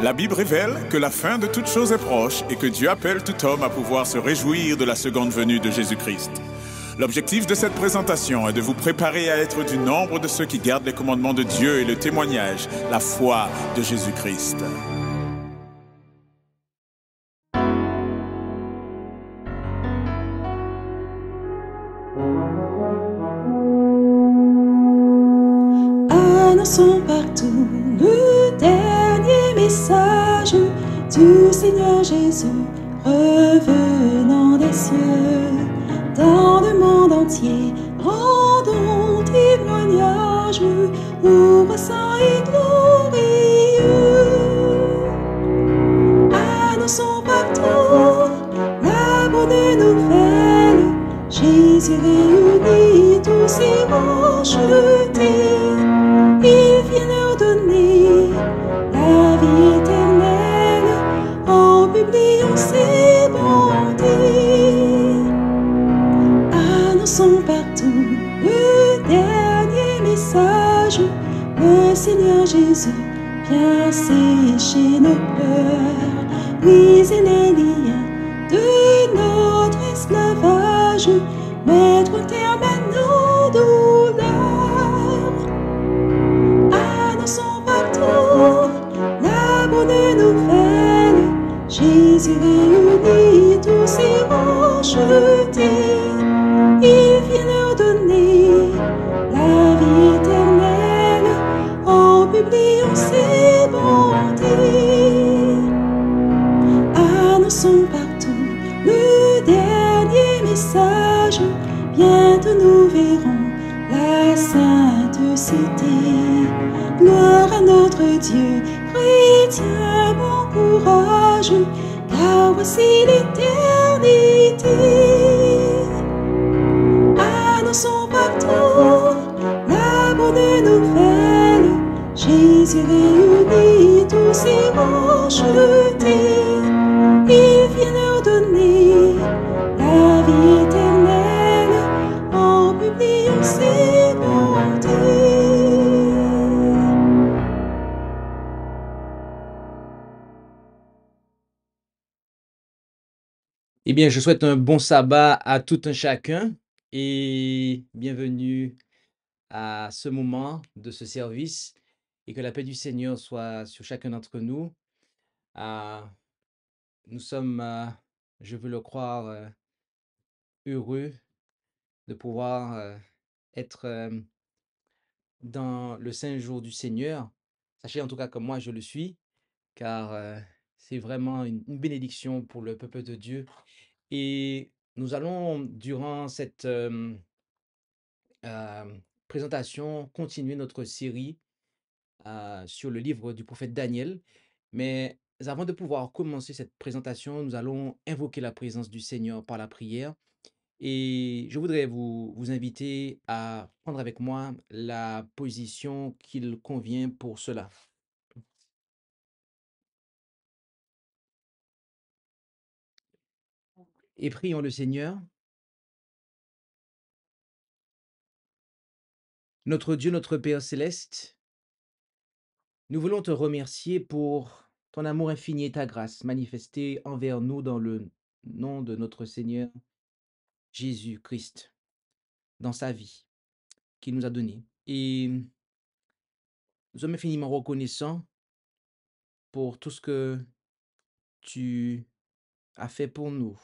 La Bible révèle que la fin de toute chose est proche et que Dieu appelle tout homme à pouvoir se réjouir de la seconde venue de Jésus-Christ. L'objectif de cette présentation est de vous préparer à être du nombre de ceux qui gardent les commandements de Dieu et le témoignage, la foi de Jésus-Christ. Annonçons partout le dernier message du Seigneur Jésus revenant des cieux. Dans le monde entier, rendons témoignage au saint et glorieux. Annonçons partout la bonne nouvelle. Jésus réunit tous ses rachetés. Il vient leur donner la vie éternelle en publiant ses bontés. Annonçons partout le dernier message. Le Seigneur Jésus vient sécher nos pleurs, briser les liens de notre esclavage, mettre un terme à nos douleurs. Annonçons partout la bonne nouvelle. Jésus réunit tous ses rachetés. Il vient leur donner la vie éternelle en publiant ses bontés. Annonçons partout le dernier message. Bientôt nous verrons la sainte cité. Gloire à notre Dieu, chrétien, bon courage, car voici l'éternité. Annonçons partout la bonne nouvelle. Jésus réunit tous ses rachetés. Il vient leur donner la vie éternelle en publiant ses bontés. Eh bien, je souhaite un bon sabbat à tout un chacun et bienvenue à ce moment de ce service et que la paix du Seigneur soit sur chacun d'entre nous. Nous sommes, je veux le croire, heureux de pouvoir être dans le saint jour du Seigneur. Sachez en tout cas que moi, je le suis, car c'est vraiment une bénédiction pour le peuple de Dieu. Et nous allons, durant cette présentation, continuer notre série sur le livre du prophète Daniel. Mais avant de pouvoir commencer cette présentation, nous allons invoquer la présence du Seigneur par la prière. Et je voudrais vous inviter à prendre avec moi la position qu'il convient pour cela. Et prions le Seigneur. Notre Dieu, notre Père céleste, nous voulons te remercier pour ton amour infini et ta grâce manifestée envers nous dans le nom de notre Seigneur Jésus-Christ, dans sa vie qu'il nous a donnée. Et nous sommes infiniment reconnaissants pour tout ce que tu as fait pour nous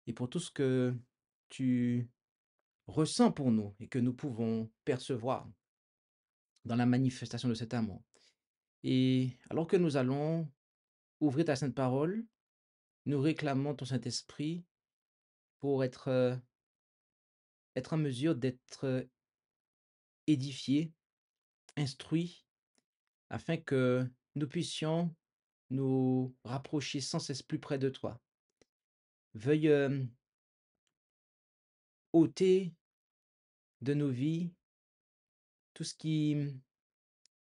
et pour tout ce que tu ressens pour nous et que nous pouvons percevoir dans la manifestation de cet amour. Et alors que nous allons ouvrir ta sainte parole, nous réclamons ton Saint-Esprit pour être en mesure d'être édifiés, instruits, afin que nous puissions nous rapprocher sans cesse plus près de toi. Veuille ôter de nos vies tout ce qui,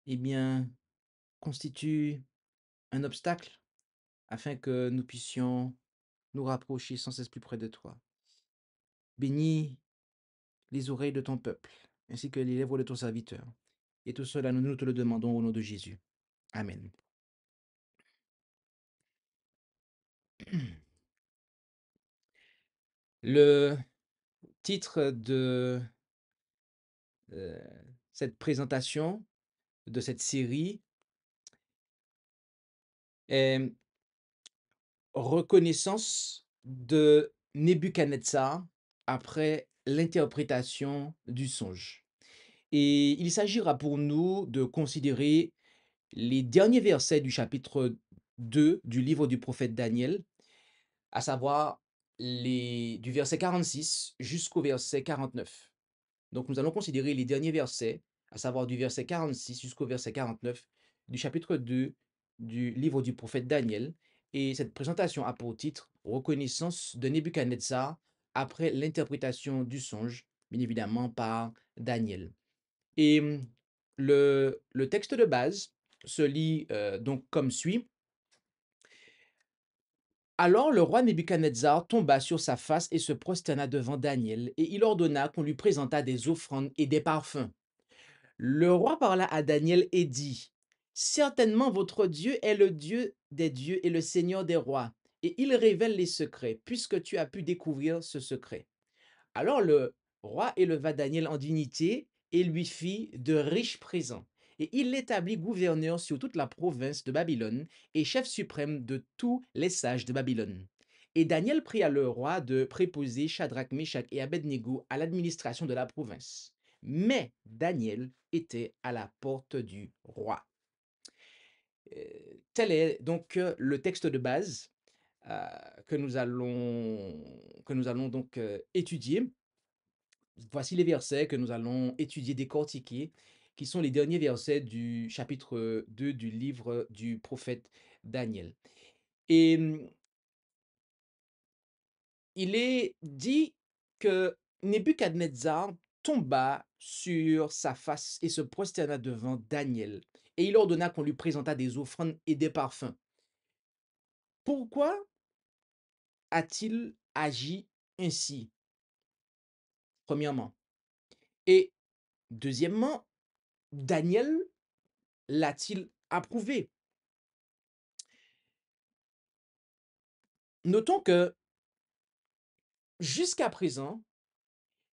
eh bien, constitue un obstacle, afin que nous puissions nous rapprocher sans cesse plus près de toi. Bénis les oreilles de ton peuple, ainsi que les lèvres de ton serviteur. Et tout cela, nous te le demandons au nom de Jésus. Amen. Le titre de euh, cette présentation, de cette série, est Reconnaissance de Nebuchadnezzar après l'interprétation du songe. Et il s'agira pour nous de considérer les derniers versets du chapitre 2 du livre du prophète Daniel, à savoir du verset 46 jusqu'au verset 49. Donc nous allons considérer les derniers versets, à savoir du verset 46 jusqu'au verset 49 du chapitre 2 du livre du prophète Daniel. Et cette présentation a pour titre Reconnaissance de Nebuchadnezzar après l'interprétation du songe, bien évidemment par Daniel. Et le texte de base se lit donc comme suit. Alors le roi Nebuchadnezzar tomba sur sa face et se prosterna devant Daniel, et il ordonna qu'on lui présentât des offrandes et des parfums. Le roi parla à Daniel et dit, certainement votre Dieu est le Dieu des dieux et le Seigneur des rois, et il révèle les secrets, puisque tu as pu découvrir ce secret. Alors le roi éleva Daniel en dignité et lui fit de riches présents. Et il l'établit gouverneur sur toute la province de Babylone et chef suprême de tous les sages de Babylone. Et Daniel pria le roi de préposer Shadrach, Meshach et Abednego à l'administration de la province. Mais Daniel était à la porte du roi. Tel est donc le texte de base que nous allons donc étudier. Voici les versets que nous allons étudier, décortiquer, qui sont les derniers versets du chapitre 2 du livre du prophète Daniel. Et il est dit que Nebuchadnezzar tomba sur sa face et se prosterna devant Daniel. Et il ordonna qu'on lui présentât des offrandes et des parfums. Pourquoi a-t-il agi ainsi? Premièrement. Et deuxièmement, Daniel l'a-t-il approuvé? Notons que jusqu'à présent,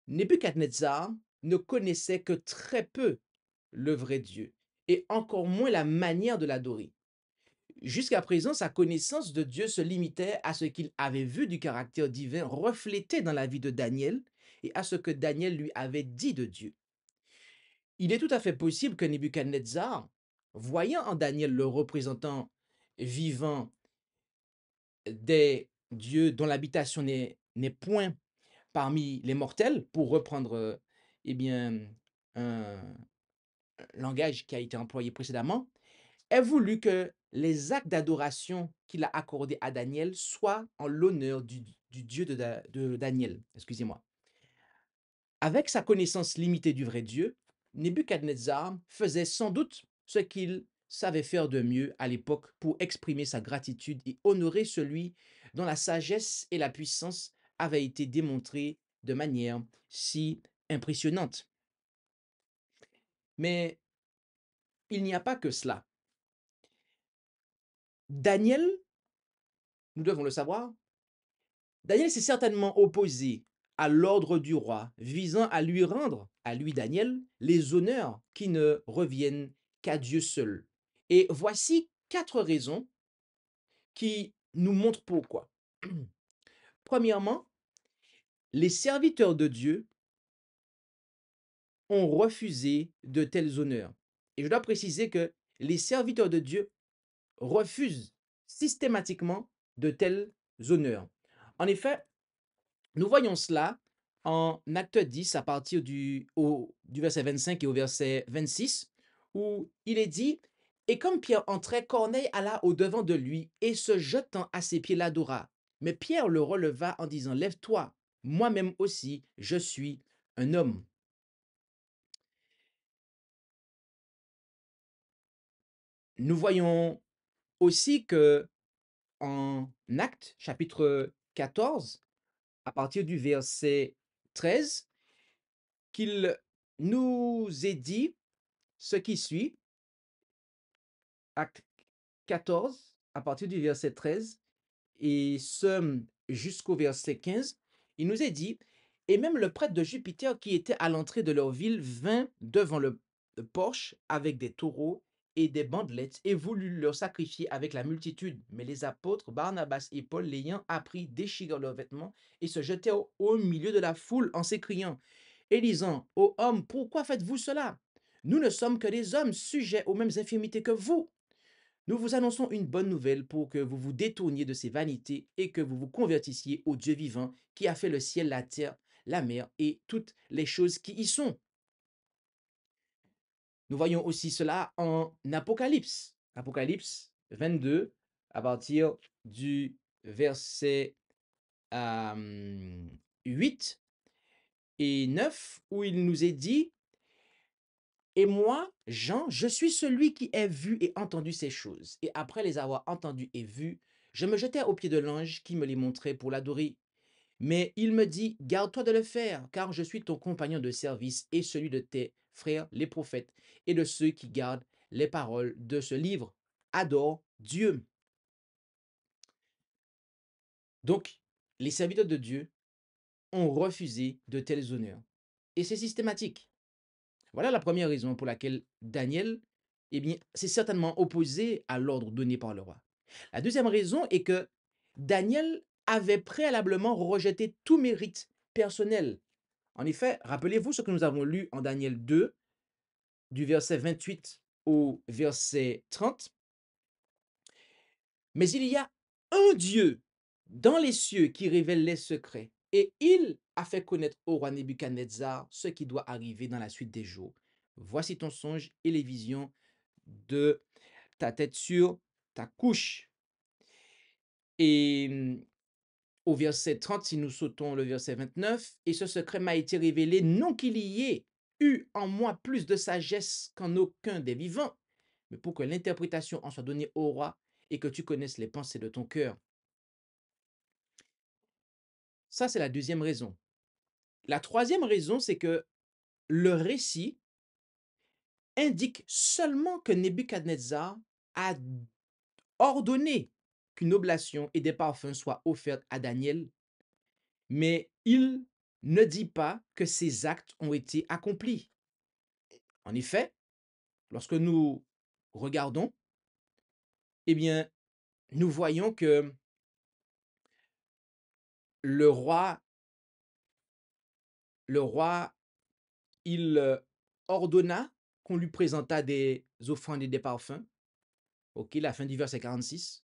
Nebuchadnezzar ne connaissait que très peu le vrai Dieu et encore moins la manière de l'adorer. Jusqu'à présent, sa connaissance de Dieu se limitait à ce qu'il avait vu du caractère divin reflété dans la vie de Daniel et à ce que Daniel lui avait dit de Dieu. Il est tout à fait possible que Nebuchadnezzar, voyant en Daniel le représentant vivant des dieux dont l'habitation n'est point parmi les mortels, pour reprendre eh bien, un langage qui a été employé précédemment, ait voulu que les actes d'adoration qu'il a accordés à Daniel soient en l'honneur du Dieu de Daniel. Excusez-moi. Avec sa connaissance limitée du vrai Dieu, Nebuchadnezzar faisait sans doute ce qu'il savait faire de mieux à l'époque pour exprimer sa gratitude et honorer celui dont la sagesse et la puissance avaient été démontrées de manière si impressionnante. Mais il n'y a pas que cela. Daniel, nous devons le savoir, Daniel s'est certainement opposé à l'ordre du roi visant à lui rendre, à lui Daniel, les honneurs qui ne reviennent qu'à Dieu seul. Et voici 4 raisons qui nous montrent pourquoi. Premièrement, les serviteurs de Dieu ont refusé de tels honneurs. Et je dois préciser que les serviteurs de Dieu refusent systématiquement de tels honneurs. En effet, nous voyons cela en Acte 10 à partir du verset 25 et au verset 26, où il est dit, et comme Pierre entrait, Corneille alla au-devant de lui et se jetant à ses pieds l'adora. Mais Pierre le releva en disant, lève-toi, moi-même aussi, je suis un homme. Nous voyons aussi que en Actes chapitre 14, à partir du verset 13, qu'il nous est dit ce qui suit, Acte 14, à partir du verset 13, et ce jusqu'au verset 15, il nous est dit: «Et même le prêtre de Jupiter qui était à l'entrée de leur ville vint devant le porche avec des taureaux et des bandelettes et voulut leur sacrifier avec la multitude. Mais les apôtres Barnabas et Paul, l'ayant appris, déchirèrent leurs vêtements et se jetèrent au milieu de la foule en s'écriant et disant: Ô hommes, pourquoi faites-vous cela? Nous ne sommes que des hommes sujets aux mêmes infirmités que vous. Nous vous annonçons une bonne nouvelle pour que vous vous détourniez de ces vanités et que vous vous convertissiez au Dieu vivant qui a fait le ciel, la terre, la mer et toutes les choses qui y sont.» Nous voyons aussi cela en Apocalypse. Apocalypse 22, à partir du verset 8 et 9, où il nous est dit: Et moi, Jean, je suis celui qui a vu et entendu ces choses. Et après les avoir entendues et vues, je me jetai aux pieds de l'ange qui me les montrait pour l'adorer. Mais il me dit: Garde-toi de le faire, car je suis ton compagnon de service et celui de tes frères les prophètes et de ceux qui gardent les paroles de ce livre. Adore Dieu. Donc, les serviteurs de Dieu ont refusé de tels honneurs. Et c'est systématique. Voilà la première raison pour laquelle Daniel, eh bien, s'est certainement opposé à l'ordre donné par le roi. La deuxième raison est que Daniel avait préalablement rejeté tout mérite personnel. En effet, rappelez-vous ce que nous avons lu en Daniel 2, du verset 28 au verset 30. Mais il y a un Dieu dans les cieux qui révèle les secrets, et il a fait connaître au roi Nebuchadnezzar ce qui doit arriver dans la suite des jours. Voici ton songe et les visions de ta tête sur ta couche. Et au verset 30, si nous sautons le verset 29, et ce secret m'a été révélé, non qu'il y ait eu en moi plus de sagesse qu'en aucun des vivants, mais pour que l'interprétation en soit donnée au roi et que tu connaisses les pensées de ton cœur. Ça, c'est la deuxième raison. La troisième raison, c'est que le récit indique seulement que Nebuchadnezzar a ordonné qu'une oblation et des parfums soient offerts à Daniel, mais il ne dit pas que ces actes ont été accomplis. En effet, lorsque nous regardons, eh bien, nous voyons que le roi, il ordonna qu'on lui présentât des offrandes et des parfums. Ok, la fin du verset 46.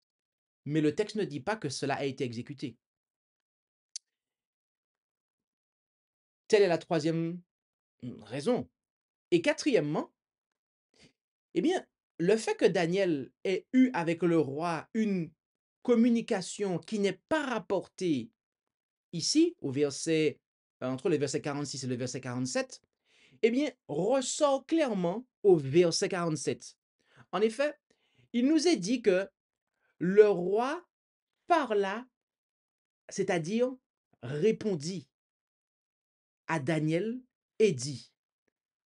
Mais le texte ne dit pas que cela a été exécuté. Telle est la troisième raison. Et quatrièmement, eh bien, le fait que Daniel ait eu avec le roi une communication qui n'est pas rapportée ici, entre le verset 46 et le verset 47, eh bien, ressort clairement au verset 47. En effet, il nous est dit que le roi parla, c'est-à-dire répondit à Daniel et dit.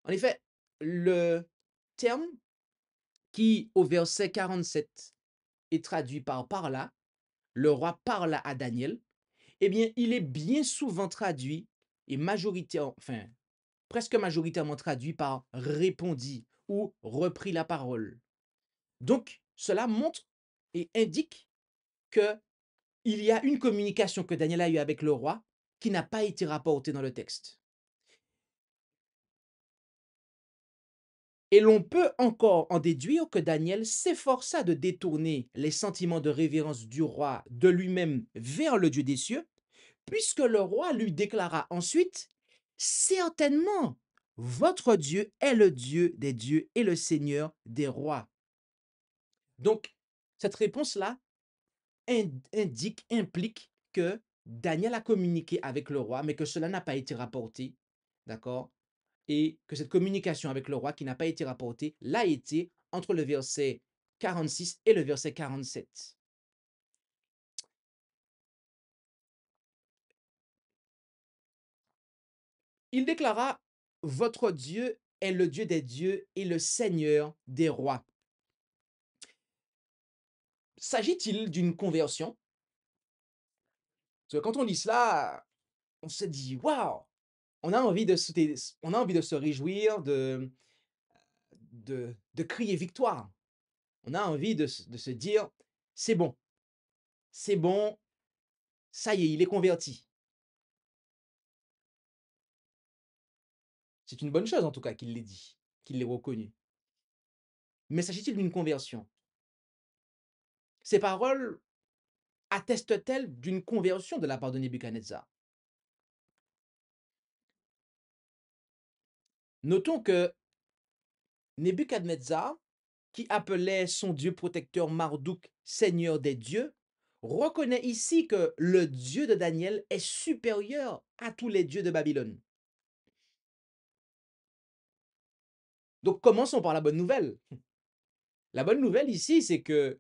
En effet, le terme qui, au verset 47, est traduit par parla, le roi parla à Daniel, eh bien, il est bien souvent traduit et presque majoritairement traduit par répondit ou reprit la parole. Donc, cela montre et indique que il y a une communication que Daniel a eue avec le roi qui n'a pas été rapportée dans le texte. Et l'on peut encore en déduire que Daniel s'efforça de détourner les sentiments de révérence du roi de lui-même vers le Dieu des cieux, puisque le roi lui déclara ensuite: Certainement, votre Dieu est le Dieu des dieux et le Seigneur des rois. Donc, cette réponse-là implique que Daniel a communiqué avec le roi, mais que cela n'a pas été rapporté, d'accord? Et que cette communication avec le roi qui n'a pas été rapportée l'a été entre le verset 46 et le verset 47. Il déclara: Votre Dieu est le Dieu des dieux et le Seigneur des rois. S'agit-il d'une conversion? Parce que quand on lit cela, on se dit: «Waouh!» On a envie de se réjouir, de crier victoire. On a envie de se dire: c'est bon, ça y est, il est converti». C'est une bonne chose en tout cas qu'il l'ait dit, qu'il l'ait reconnu. Mais s'agit-il d'une conversion? Ces paroles attestent-elles d'une conversion de la part de Nebuchadnezzar? Notons que Nebuchadnezzar, qui appelait son dieu protecteur Marduk seigneur des dieux, reconnaît ici que le Dieu de Daniel est supérieur à tous les dieux de Babylone. Donc commençons par la bonne nouvelle. La bonne nouvelle ici, c'est que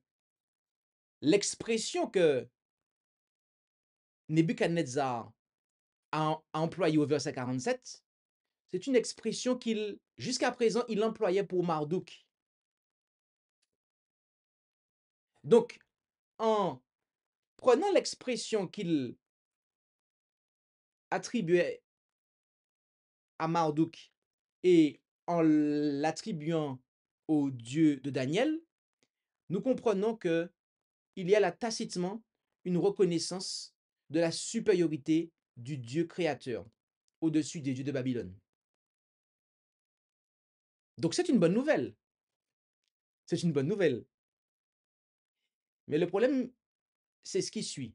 l'expression que Nebuchadnezzar a employée au verset 47, c'est une expression qu'il, jusqu'à présent, il employait pour Marduk. Donc, en prenant l'expression qu'il attribuait à Marduk et en l'attribuant au Dieu de Daniel, nous comprenons que il y a là tacitement une reconnaissance de la supériorité du Dieu créateur au-dessus des dieux de Babylone. Donc c'est une bonne nouvelle. C'est une bonne nouvelle. Mais le problème, c'est ce qui suit.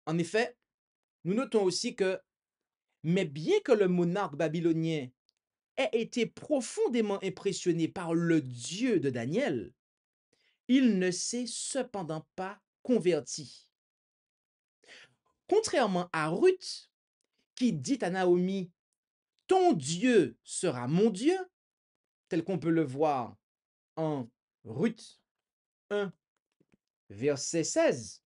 En effet, nous notons aussi que, mais bien que le monarque babylonien ait été profondément impressionné par le Dieu de Daniel, il ne s'est cependant pas converti. Contrairement à Ruth, qui dit à Naomi, ton Dieu sera mon Dieu, tel qu'on peut le voir en Ruth 1, verset 16.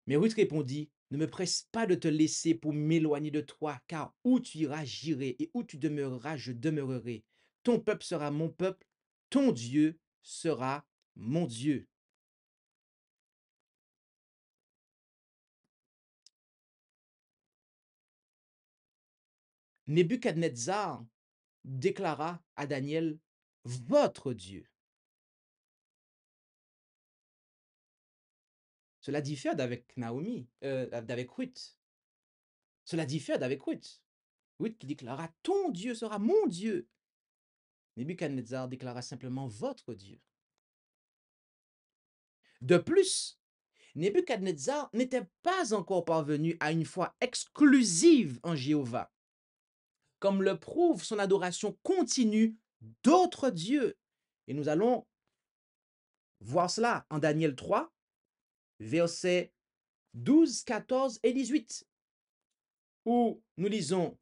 Mais Ruth répondit, ne me presse pas de te laisser pour m'éloigner de toi, car où tu iras, j'irai, et où tu demeureras, je demeurerai. Ton peuple sera mon peuple, ton Dieu sera mon Dieu. Nebuchadnezzar déclara à Daniel, votre Dieu. Cela diffère d'avec Naomi, d'avec Ruth. Cela diffère d'avec Ruth. Ruth qui déclara, ton Dieu sera mon Dieu. Nebuchadnezzar déclara simplement votre Dieu. De plus, Nebuchadnezzar n'était pas encore parvenu à une foi exclusive en Jéhovah, comme le prouve son adoration continue d'autres dieux. Et nous allons voir cela en Daniel 3, versets 12, 14 et 18, où nous lisons: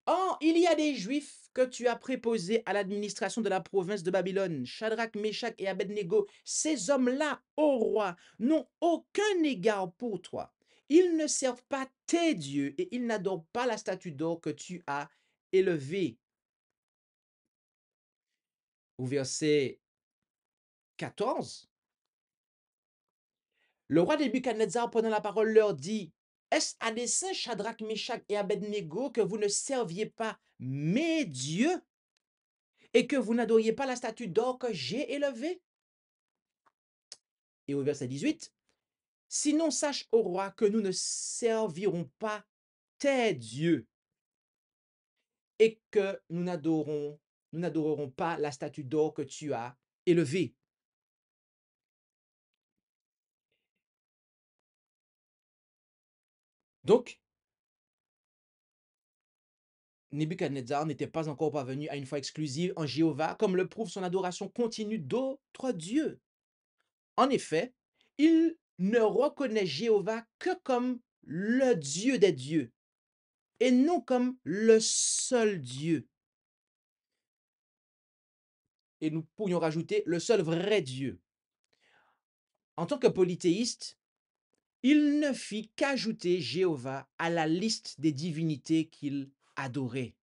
Or, il y a des Juifs que tu as préposés à l'administration de la province de Babylone, Shadrach, Meshach et Abednego. Ces hommes-là, ô roi, n'ont aucun égard pour toi. Ils ne servent pas tes dieux et ils n'adorent pas la statue d'or que tu as élevée. Au verset 14, le roi Nebuchadnezzar, prenant la parole, leur dit: Est-ce à dessein, Shadrach, Meshach et Abednego, que vous ne serviez pas mes dieux et que vous n'adoriez pas la statue d'or que j'ai élevée? Et au verset 18, sinon sache, ô roi, que nous ne servirons pas tes dieux et que nous n'adorerons pas la statue d'or que tu as élevée. Donc, Nebuchadnezzar n'était pas encore parvenu à une foi exclusive en Jéhovah, comme le prouve son adoration continue d'autres dieux. En effet, il ne reconnaît Jéhovah que comme le Dieu des dieux et non comme le seul Dieu. Et nous pourrions rajouter le seul vrai Dieu. En tant que polythéiste, il ne fit qu'ajouter Jéhovah à la liste des divinités qu'il adorait.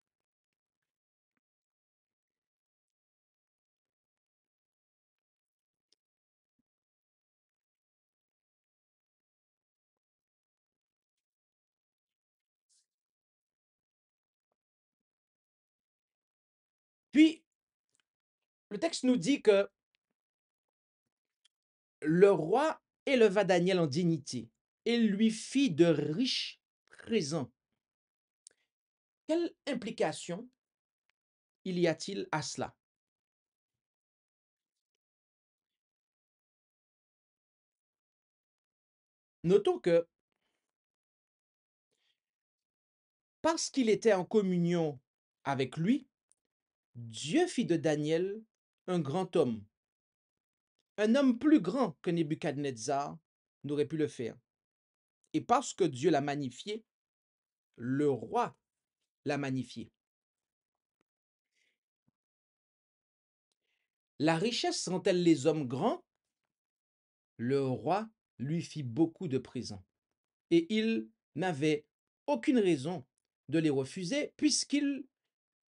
Puis, le texte nous dit que le roi éleva Daniel en dignité et lui fit de riches présents. Quelle implication il y a-t-il à cela? Notons que parce qu'il était en communion avec lui, Dieu fit de Daniel un grand un homme plus grand que Nebuchadnezzar n'aurait pu le faire. Et parce que Dieu l'a magnifié, le roi l'a magnifié. La richesse rend-elle les hommes grands? Le roi lui fit beaucoup de présents. Et il n'avait aucune raison de les refuser puisqu'il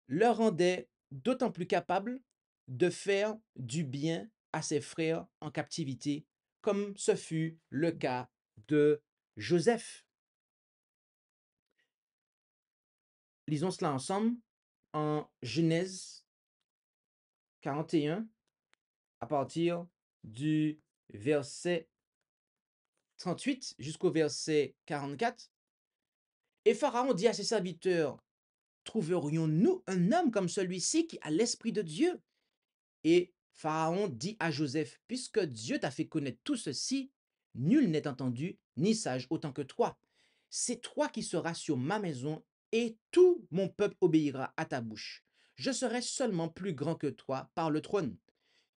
leur rendait d'autant plus capables de faire du bien à ses frères en captivité, comme ce fut le cas de Joseph. Lisons cela ensemble en Genèse 41, à partir du verset 38 jusqu'au verset 44. Et Pharaon dit à ses serviteurs, trouverions-nous un homme comme celui-ci qui a l'esprit de Dieu? Et Pharaon dit à Joseph, puisque Dieu t'a fait connaître tout ceci, nul n'est entendu ni sage autant que toi. C'est toi qui seras sur ma maison et tout mon peuple obéira à ta bouche. Je serai seulement plus grand que toi par le trône.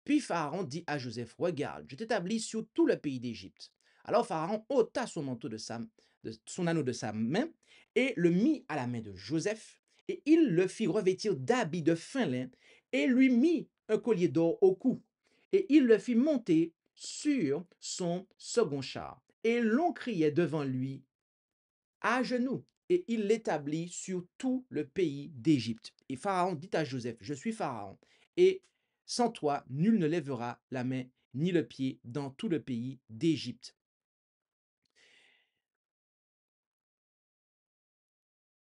Puis Pharaon dit à Joseph, regarde, je t'établis sur tout le pays d'Égypte. Alors Pharaon ôta son manteau de son anneau de sa main et le mit à la main de Joseph, et il le fit revêtir d'habits de fin lin et lui mit un collier d'or au cou. Et il le fit monter sur son second char. Et l'on criait devant lui à genoux, et il l'établit sur tout le pays d'Égypte. Et Pharaon dit à Joseph, je suis Pharaon, et sans toi, nul ne lèvera la main ni le pied dans tout le pays d'Égypte.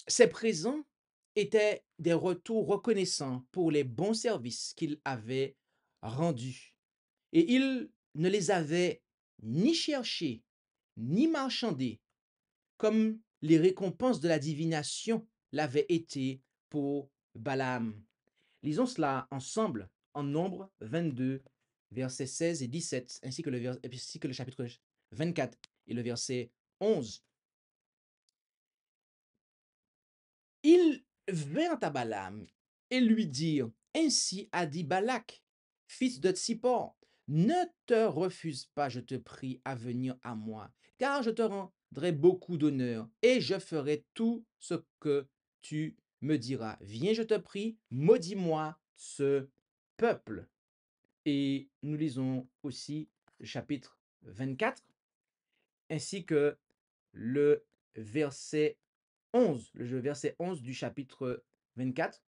Ces présents étaient des retours reconnaissants pour les bons services qu'il avait rendus. Et il ne les avait ni cherchés, ni marchandés, comme les récompenses de la divination l'avaient été pour Balaam. Lisons cela ensemble en Nombre 22, versets 16 et 17, ainsi que le chapitre 24 et le verset 11. Ils vinrent à Balaam et lui dirent, ainsi a dit Balak, fils de Tsippor, ne te refuse pas, je te prie, à venir à moi, car je te rendrai beaucoup d'honneur et je ferai tout ce que tu me diras. Viens, je te prie, maudis-moi ce peuple. Et nous lisons aussi le chapitre 24, ainsi que le verset 11, le verset 11 du chapitre 24.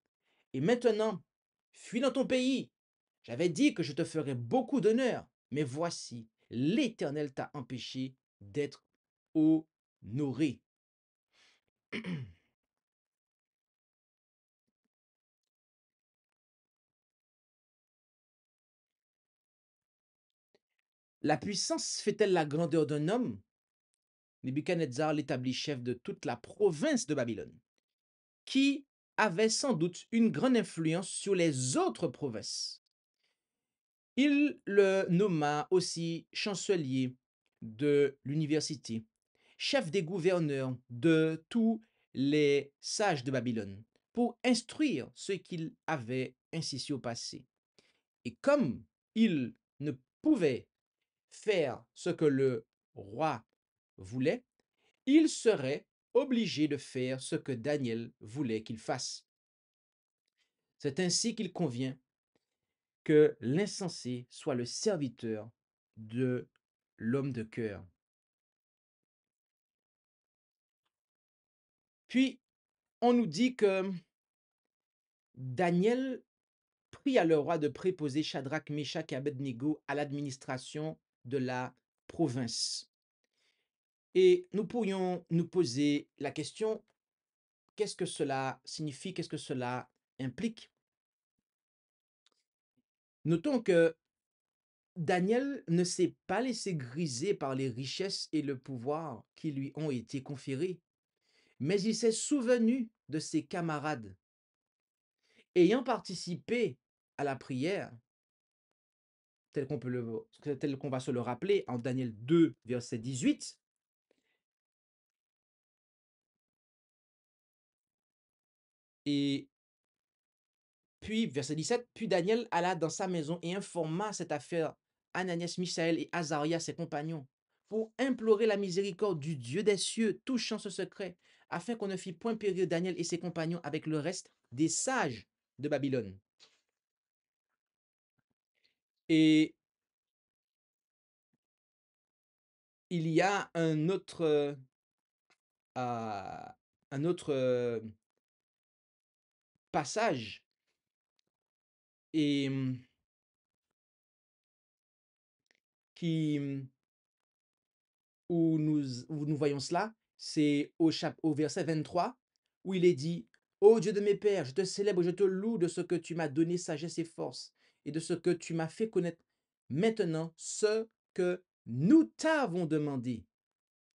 Et maintenant, fuis dans ton pays. J'avais dit que je te ferais beaucoup d'honneur, mais voici, l'Éternel t'a empêché d'être honoré. La puissance fait-elle la grandeur d'un homme? Nebuchadnezzar l'établit chef de toute la province de Babylone, qui avait sans doute une grande influence sur les autres provinces. Il le nomma aussi chancelier de l'université, chef des gouverneurs de tous les sages de Babylone, pour instruire ceux qu'il avait ainsi au passé. Et comme il ne pouvait faire ce que le roi voulait, il serait obligé de faire ce que Daniel voulait qu'il fasse. C'est ainsi qu'il convient que l'insensé soit le serviteur de l'homme de cœur. Puis, on nous dit que Daniel pria le roi de préposer Shadrach, Meshach et Abednego à l'administration de la province. Et nous pourrions nous poser la question, qu'est-ce que cela signifie, qu'est-ce que cela implique? Notons que Daniel ne s'est pas laissé griser par les richesses et le pouvoir qui lui ont été conférés, mais il s'est souvenu de ses camarades. Ayant participé à la prière, tel qu'on va se le rappeler en Daniel 2, verset 18, et puis, verset 17, puis Daniel alla dans sa maison et informa cette affaire Ananias, Misaël et Azaria, ses compagnons, pour implorer la miséricorde du Dieu des cieux touchant ce secret, afin qu'on ne fît point périr Daniel et ses compagnons avec le reste des sages de Babylone. Et il y a un autre passage et, qui, où nous voyons cela, c'est au verset 23, où il est dit: Ô Dieu de mes pères, je te célèbre, je te loue de ce que tu m'as donné sagesse et force, et de ce que tu m'as fait connaître maintenant ce que nous t'avons demandé,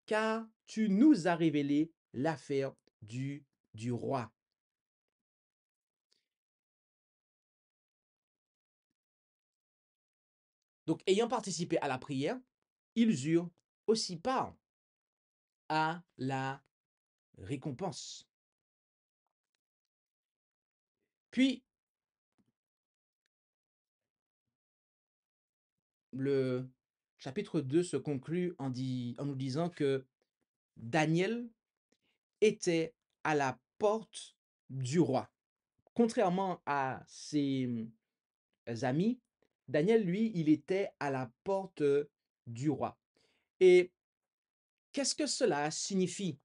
car tu nous as révélé l'affaire du roi. Donc, ayant participé à la prière, ils eurent aussi part à la récompense. Puis, le chapitre 2 se conclut en nous disant que Daniel était à la porte du roi. Contrairement à ses amis, Daniel, lui, il était à la porte du roi. Et qu'est-ce que cela signifie?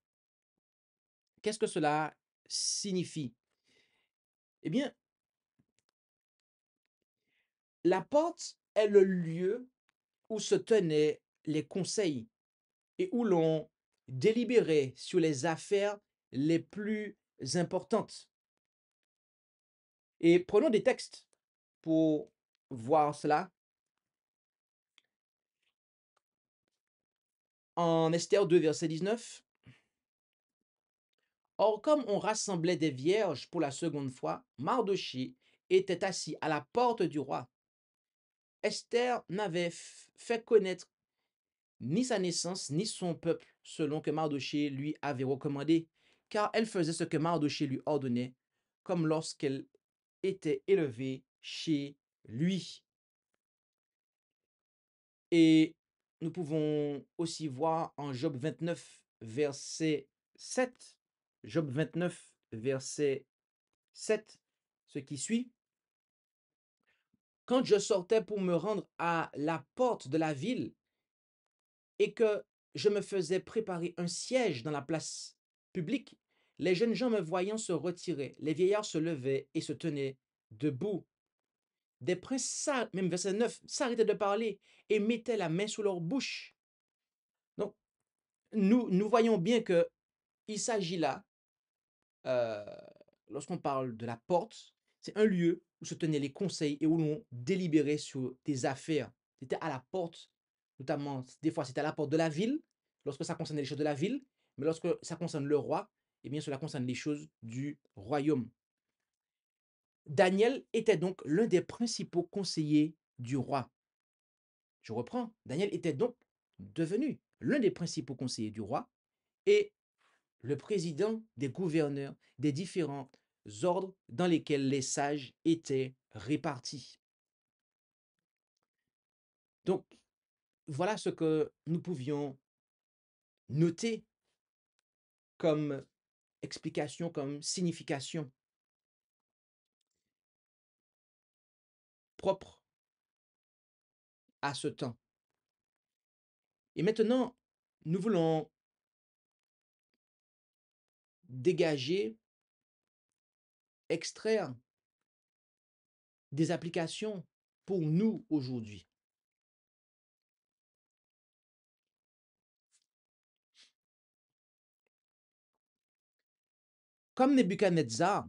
Qu'est-ce que cela signifie? Eh bien, la porte est le lieu où se tenaient les conseils et où l'on délibérait sur les affaires les plus importantes. Et prenons des textes pour voir cela. En Esther 2, verset 19. Or, comme on rassemblait des vierges pour la seconde fois, Mardochée était assis à la porte du roi. Esther n'avait fait connaître ni sa naissance, ni son peuple, selon que Mardochée lui avait recommandé, car elle faisait ce que Mardochée lui ordonnait, comme lorsqu'elle était élevée chez lui. Et nous pouvons aussi voir en Job 29, verset 7, Job 29, verset 7, ce qui suit. Quand je sortais pour me rendre à la porte de la ville et que je me faisais préparer un siège dans la place publique, les jeunes gens me voyant se retiraient, les vieillards se levaient et se tenaient debout. Des princes, même verset 9, s'arrêtaient de parler et mettaient la main sur leur bouche. Donc, nous voyons bien qu'il s'agit là, euh, lorsqu'on parle de la porte, c'est un lieu où se tenaient les conseils et où l'on délibérait sur des affaires. C'était à la porte, notamment, des fois c'était à la porte de la ville, lorsque ça concernait les choses de la ville, mais lorsque ça concerne le roi, eh bien cela concerne les choses du royaume. Daniel était donc l'un des principaux conseillers du roi. Je reprends, Daniel était donc devenu l'un des principaux conseillers du roi et le président des gouverneurs des différents ordres dans lesquels les sages étaient répartis. Donc, voilà ce que nous pouvions noter comme explication, comme signification propre à ce temps. Et maintenant, nous voulons dégager, extraire des applications pour nous aujourd'hui. Comme Nebuchadnezzar,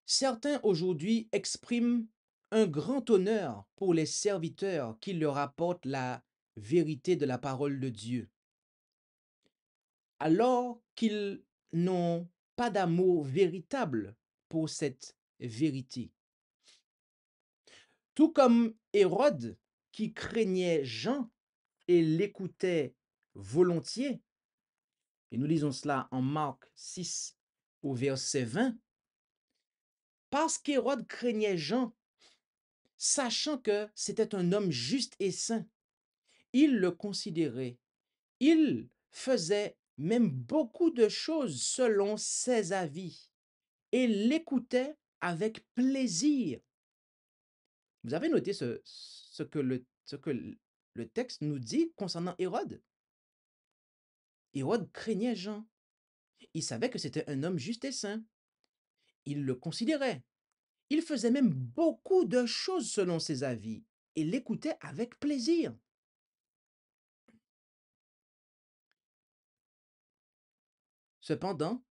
certains aujourd'hui expriment un grand honneur pour les serviteurs qui leur apportent la vérité de la parole de Dieu, alors qu'ils n'ont pas d'amour véritable pour cette vérité. Tout comme Hérode, qui craignait Jean et l'écoutait volontiers, et nous lisons cela en Marc 6 au verset 20, parce qu'Hérode craignait Jean, sachant que c'était un homme juste et saint, il le considérait. Il faisait même beaucoup de choses selon ses avis et l'écoutait avec plaisir. Vous avez noté ce que le texte nous dit concernant Hérode? Hérode craignait Jean. Il savait que c'était un homme juste et saint. Il le considérait. Il faisait même beaucoup de choses selon ses avis et l'écoutait avec plaisir. Cependant,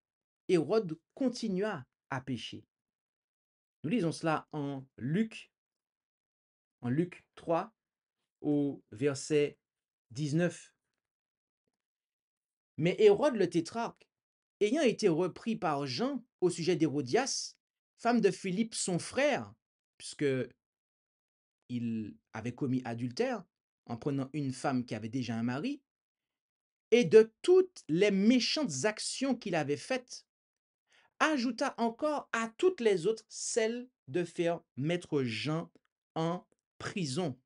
Hérode continua à pécher. Nous lisons cela en Luc 3 au verset 19. Mais Hérode le tétrarque, ayant été repris par Jean au sujet d'Hérodias, femme de Philippe son frère, puisque il avait commis adultère en prenant une femme qui avait déjà un mari, et de toutes les méchantes actions qu'il avait faites, ajouta encore à toutes les autres celle de faire mettre Jean en prison.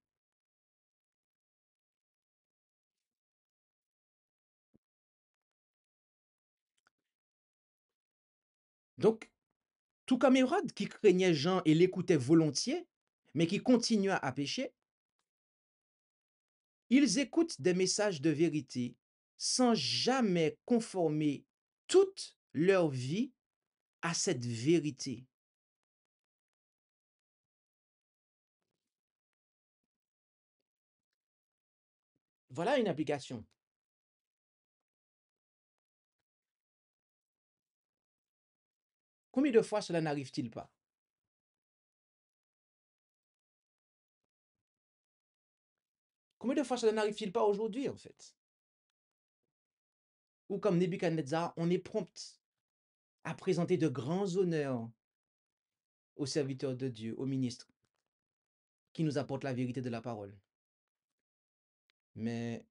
Donc, tout comme Hérode qui craignait Jean et l'écoutait volontiers, mais qui continua à pécher, ils écoutent des messages de vérité sans jamais conformer toute leur vie à cette vérité. Voilà une application. Combien de fois cela n'arrive-t-il pas? Combien de fois cela n'arrive-t-il pas aujourd'hui, en fait? Ou comme Nebuchadnezzar, on est prompt à présenter de grands honneurs aux serviteurs de Dieu, aux ministres, qui nous apportent la vérité de la parole. Mais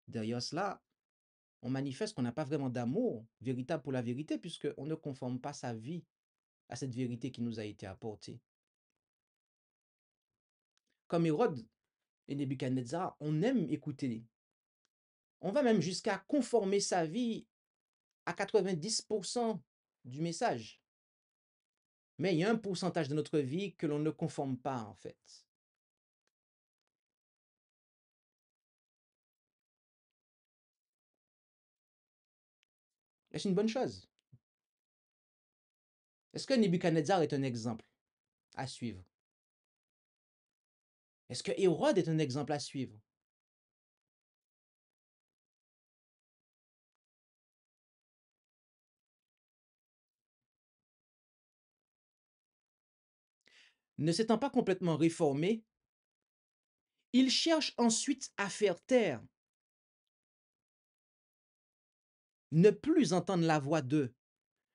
derrière cela, on manifeste qu'on n'a pas vraiment d'amour véritable pour la vérité, puisqu'on ne conforme pas sa vie à cette vérité qui nous a été apportée. Comme Hérode et Nebuchadnezzar, on aime écouter. On va même jusqu'à conformer sa vie à 90% du message. Mais il y a un pourcentage de notre vie que l'on ne conforme pas, en fait. Est-ce une bonne chose? Est-ce que Nebuchadnezzar est un exemple à suivre? Est-ce que Hérode est un exemple à suivre? Ne s'étant pas complètement réformé, il cherche ensuite à faire taire, ne plus entendre la voix d'eux,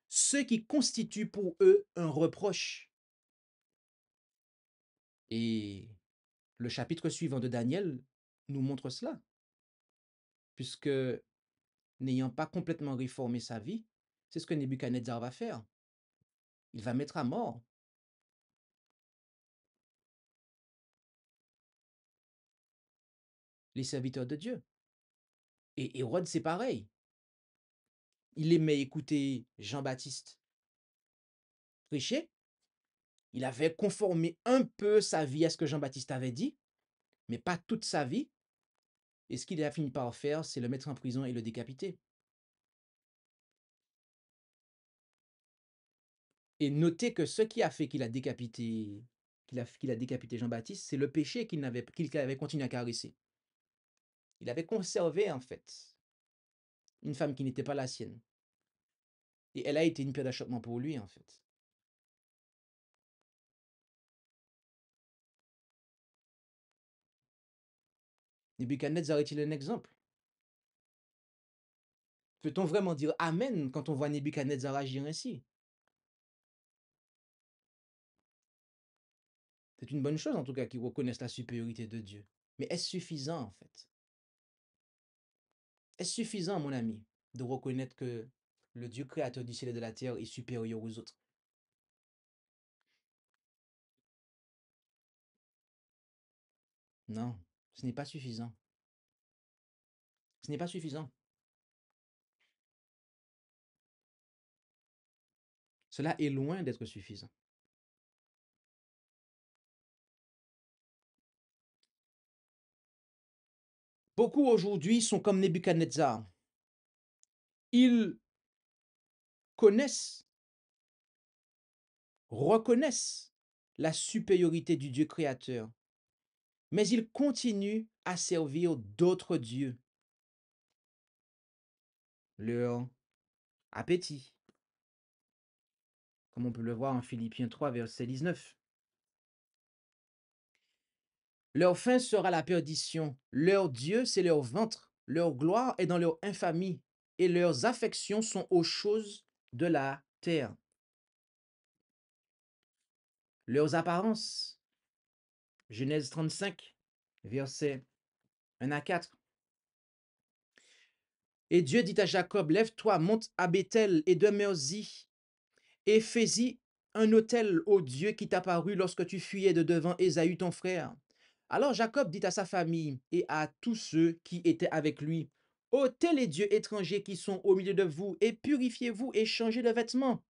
ce qui constitue pour eux un reproche. Et le chapitre suivant de Daniel nous montre cela, puisque n'ayant pas complètement réformé sa vie, c'est ce que Nebuchadnezzar va faire. Il va mettre à mort les serviteurs de Dieu. Et Hérode, c'est pareil. Il aimait écouter Jean-Baptiste prêcher. Il avait conformé un peu sa vie à ce que Jean-Baptiste avait dit, mais pas toute sa vie. Et ce qu'il a fini par faire, c'est le mettre en prison et le décapiter. Et notez que ce qui a fait qu'il a décapité, qu'il a décapité Jean-Baptiste, c'est le péché qu'il avait continué à caresser. Il avait conservé, en fait, une femme qui n'était pas la sienne. Et elle a été une pierre d'achoppement pour lui, en fait. Nebuchadnezzar est-il un exemple? Peut-on vraiment dire Amen quand on voit Nebuchadnezzar agir ainsi? C'est une bonne chose en tout cas qu'ils reconnaissent la supériorité de Dieu. Mais est-ce suffisant en fait? Est-ce suffisant, mon ami, de reconnaître que le Dieu créateur du ciel et de la terre est supérieur aux autres? Non, ce n'est pas suffisant. Ce n'est pas suffisant. Cela est loin d'être suffisant. Beaucoup aujourd'hui sont comme Nebuchadnezzar. Ils connaissent, reconnaissent la supériorité du Dieu créateur, mais ils continuent à servir d'autres dieux, leur appétit, comme on peut le voir en Philippiens 3, verset 19. Leur fin sera la perdition, leur Dieu c'est leur ventre, leur gloire est dans leur infamie, et leurs affections sont aux choses de la terre. Leurs apparences, Genèse 35, versets 1 à 4. Et Dieu dit à Jacob, lève-toi, monte à Béthel et demeure-y, et fais-y un autel au Dieu qui t'apparut lorsque tu fuyais de devant Ésaü ton frère. Alors Jacob dit à sa famille et à tous ceux qui étaient avec lui, ôtez les dieux étrangers qui sont au milieu de vous, et purifiez-vous et changez de vêtements.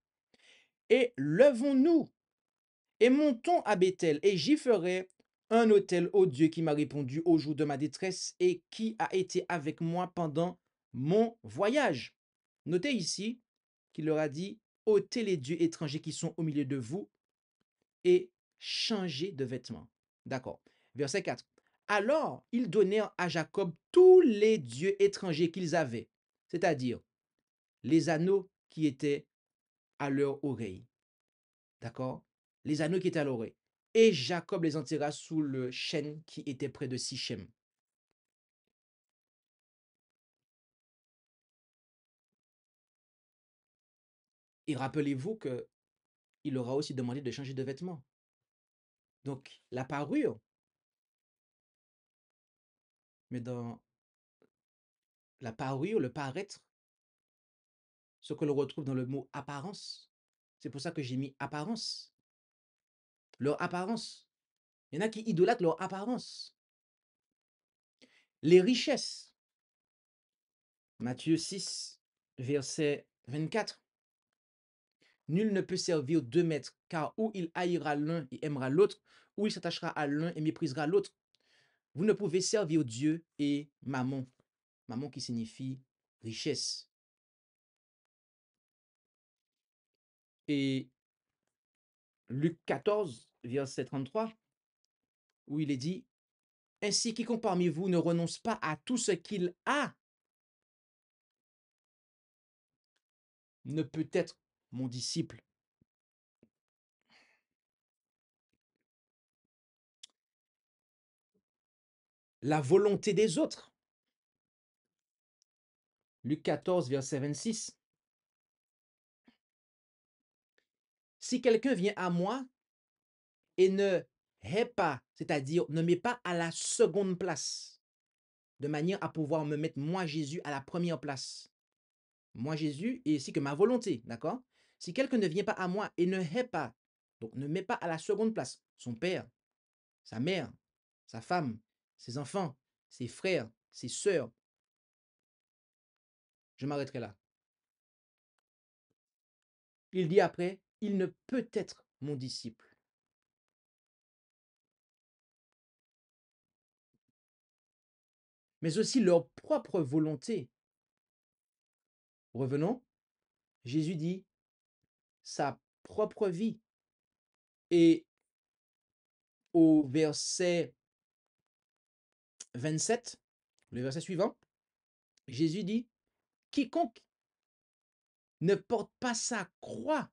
Et levons-nous et montons à Béthel, et j'y ferai un autel au Dieu qui m'a répondu au jour de ma détresse et qui a été avec moi pendant mon voyage. Notez ici qu'il leur a dit, ôtez les dieux étrangers qui sont au milieu de vous et changez de vêtements. D'accord. Verset 4. Alors ils donnèrent à Jacob tous les dieux étrangers qu'ils avaient, c'est-à-dire les anneaux qui étaient à leur oreille. D'accord? Les anneaux qui étaient à l'oreille. Et Jacob les enterra sous le chêne qui était près de Sichem. Et rappelez-vous qu'il aura aussi demandé de changer de vêtements. Donc, la parure, mais dans la parure, le paraître, ce que l'on retrouve dans le mot apparence. C'est pour ça que j'ai mis apparence. Leur apparence. Il y en a qui idolâtrent leur apparence. Les richesses. Matthieu 6, verset 24. Nul ne peut servir 2 maîtres, car ou il haïra l'un et aimera l'autre, ou il s'attachera à l'un et méprisera l'autre. Vous ne pouvez servir Dieu et Mammon. Mammon qui signifie richesse. Et Luc 14, verset 33, où il est dit, ainsi quiconque parmi vous ne renonce pas à tout ce qu'il a ne peut être mon disciple. La volonté des autres. Luc 14, verset 26. Si quelqu'un vient à moi et ne hait pas, c'est-à-dire ne met pas à la seconde place, de manière à pouvoir me mettre moi Jésus à la première place. Moi Jésus et ainsi que ma volonté, d'accord? Si quelqu'un ne vient pas à moi et ne hait pas, donc ne met pas à la seconde place son père, sa mère, sa femme, ses enfants, ses frères, ses sœurs, je m'arrêterai là. Il dit après, il ne peut être mon disciple. Mais aussi leur propre volonté. Revenons, Jésus dit sa propre vie. Et au verset 27, le verset suivant, Jésus dit, quiconque ne porte pas sa croix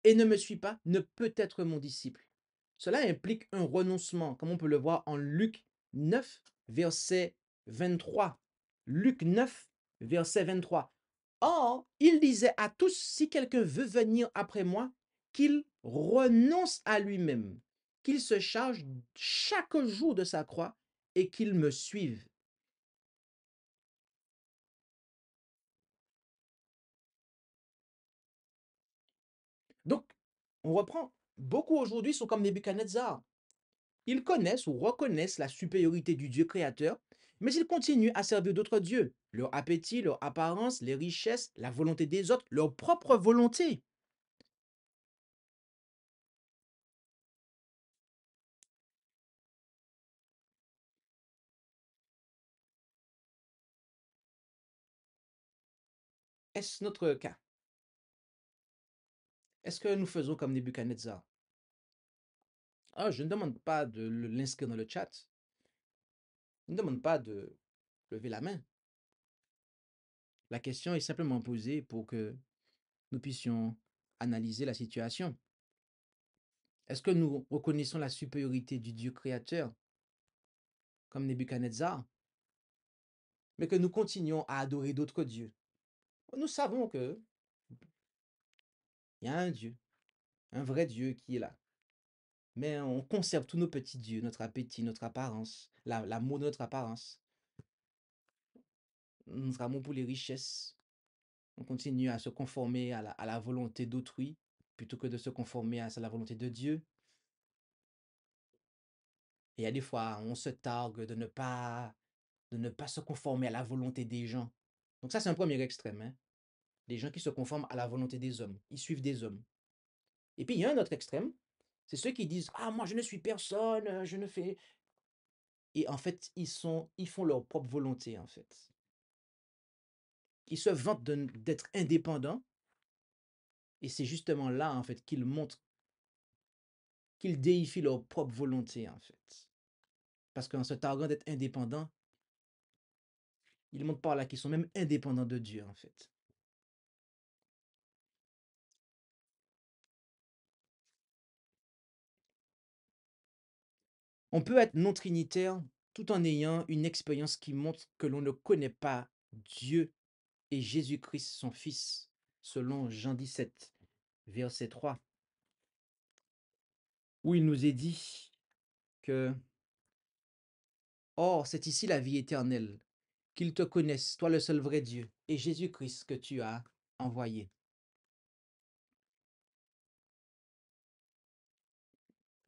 et ne me suit pas ne peut être mon disciple. Cela implique un renoncement, comme on peut le voir en Luc 9, verset 23. Luc 9, verset 23. Or, il disait à tous, si quelqu'un veut venir après moi, qu'il renonce à lui-même, qu'il se charge chaque jour de sa croix et qu'il me suive. Donc, on reprend. Beaucoup aujourd'hui sont comme Nebuchadnezzar. Ils connaissent ou reconnaissent la supériorité du Dieu créateur, mais ils continuent à servir d'autres dieux. Leur appétit, leur apparence, les richesses, la volonté des autres, leur propre volonté. Est-ce notre cas? Est-ce que nous faisons comme Nebuchadnezzar? Ah, je ne demande pas de l'inscrire dans le chat. Je ne demande pas de lever la main. La question est simplement posée pour que nous puissions analyser la situation. Est-ce que nous reconnaissons la supériorité du Dieu créateur, comme Nebuchadnezzar, mais que nous continuons à adorer d'autres dieux? Nous savons que il y a un Dieu, un vrai Dieu qui est là. Mais on conserve tous nos petits dieux, notre appétit, notre apparence, l'amour de notre apparence, notre amour pour les richesses. On continue à se conformer à la volonté d'autrui plutôt que de se conformer à la volonté de Dieu. Et il y a des fois, on se targue de ne pas se conformer à la volonté des gens. Donc ça, c'est un premier extrême. Hein? Des gens qui se conforment à la volonté des hommes. Ils suivent des hommes. Et puis, il y a un autre extrême. C'est ceux qui disent, ah, moi, je ne suis personne, je ne fais... Et en fait, ils font leur propre volonté, en fait. Ils se vantent d'être indépendants. Et c'est justement là, en fait, qu'ils montrent, qu'ils déifient leur propre volonté, en fait. Parce qu'en se targuant d'être indépendants, ils montrent par là qu'ils sont même indépendants de Dieu, en fait. On peut être non trinitaire tout en ayant une expérience qui montre que l'on ne connaît pas Dieu et Jésus-Christ, son Fils, selon Jean 17, verset 3, où il nous est dit que « Or, c'est ici la vie éternelle, qu'ils te connaissent, toi le seul vrai Dieu, et Jésus-Christ que tu as envoyé. »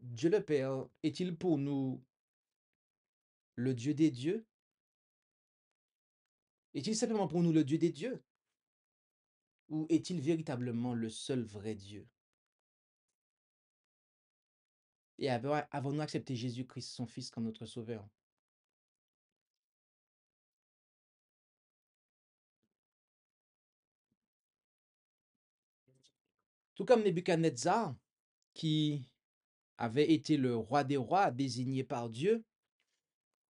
Dieu le Père est-il pour nous le Dieu des dieux? Est-il simplement pour nous le Dieu des dieux? Ou est-il véritablement le seul vrai Dieu? Et avons-nous accepté Jésus-Christ, son Fils, comme notre Sauveur? Tout comme Nebuchadnezzar, qui avait été le roi des rois désigné par Dieu,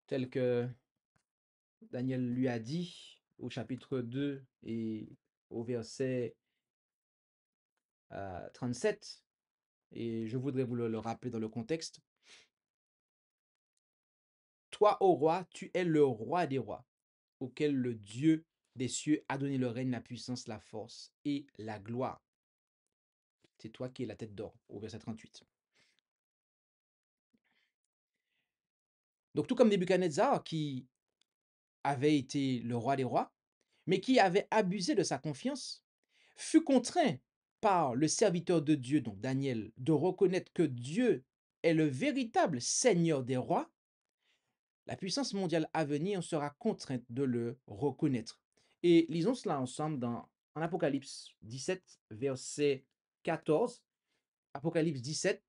tel que Daniel lui a dit au chapitre 2 et au verset 37, et je voudrais vous le rappeler dans le contexte. Toi, ô roi, tu es le roi des rois, auquel le Dieu des cieux a donné le règne, la puissance, la force et la gloire. C'est toi qui es la tête d'or, au verset 38. Donc, tout comme Nebuchadnezzar, qui avait été le roi des rois, mais qui avait abusé de sa confiance, fut contraint par le serviteur de Dieu, donc Daniel, de reconnaître que Dieu est le véritable Seigneur des rois, la puissance mondiale à venir sera contrainte de le reconnaître. Et lisons cela ensemble en Apocalypse 17, verset 14. Apocalypse 17,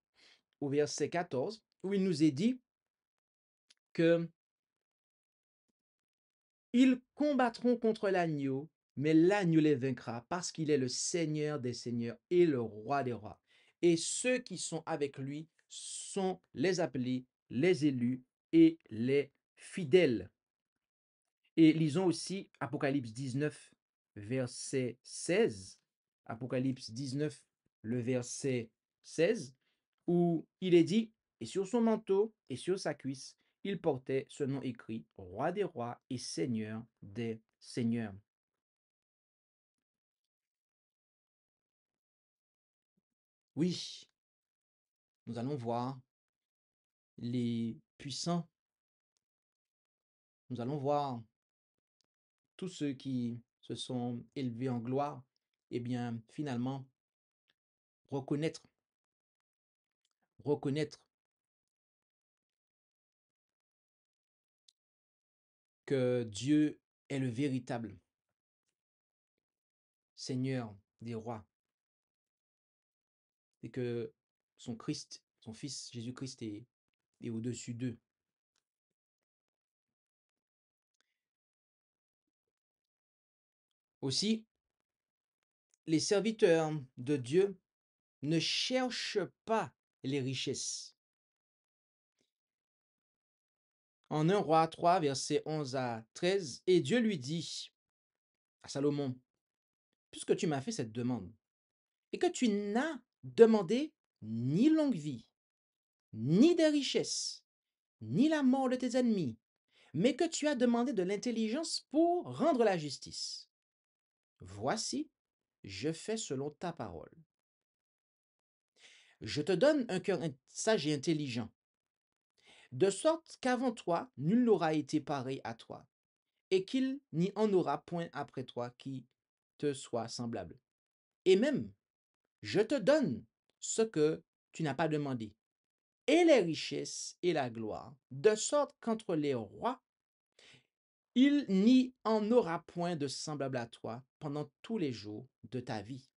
au verset 14, où il nous est dit que ils combattront contre l'agneau, mais l'agneau les vaincra parce qu'il est le Seigneur des seigneurs et le roi des rois. Et ceux qui sont avec lui sont les appelés, les élus et les fidèles. Et lisons aussi Apocalypse 19, verset 16. Apocalypse 19, le verset 16, où il est dit, et sur son manteau et sur sa cuisse, il portait ce nom écrit, Roi des rois et Seigneur des seigneurs. Oui, nous allons voir les puissants, nous allons voir tous ceux qui se sont élevés en gloire, et bien finalement reconnaître que Dieu est le véritable Seigneur des rois et que son Christ, son Fils Jésus-Christ est au-dessus d'eux. Aussi, les serviteurs de Dieu ne cherchent pas les richesses. En 1 Roi 3, versets 11 à 13, et Dieu lui dit à Salomon, puisque tu m'as fait cette demande, et que tu n'as demandé ni longue vie, ni des richesses, ni la mort de tes ennemis, mais que tu as demandé de l'intelligence pour rendre la justice. Voici, je fais selon ta parole. Je te donne un cœur sage et intelligent, de sorte qu'avant toi, nul n'aura été pareil à toi, et qu'il n'y en aura point après toi qui te soit semblable. Et même, je te donne ce que tu n'as pas demandé, et les richesses et la gloire, de sorte qu'entre les rois, il n'y en aura point de semblable à toi pendant tous les jours de ta vie.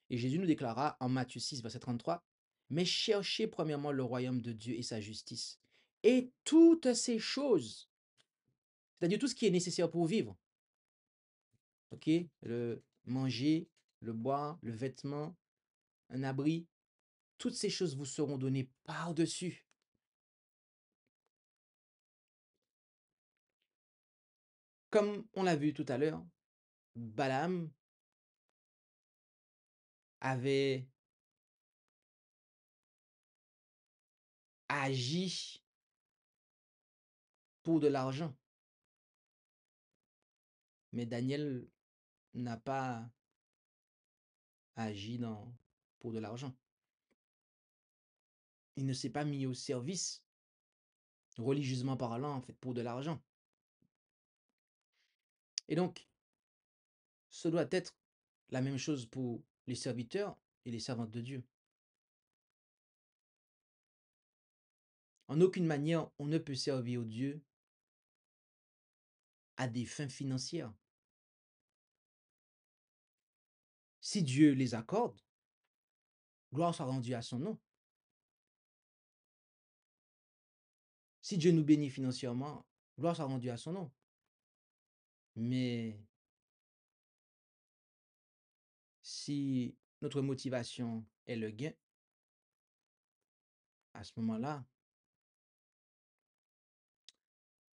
Et Jésus nous déclara en Matthieu 6, verset 33, mais cherchez premièrement le royaume de Dieu et sa justice, et toutes ces choses, c'est-à-dire tout ce qui est nécessaire pour vivre, ok, le manger, le boire, le vêtement, un abri, toutes ces choses vous seront données par-dessus. Comme on l'a vu tout à l'heure, Balaam avait agi pour de l'argent, mais Daniel n'a pas agi pour de l'argent. Il ne s'est pas mis au service, religieusement parlant, en fait, pour de l'argent. Et donc, ce doit être la même chose pour les serviteurs et les servantes de Dieu. En aucune manière, on ne peut servir Dieu à des fins financières. Si Dieu les accorde, gloire soit rendue à son nom. Si Dieu nous bénit financièrement, gloire soit rendue à son nom. Mais si notre motivation est le gain, à ce moment-là,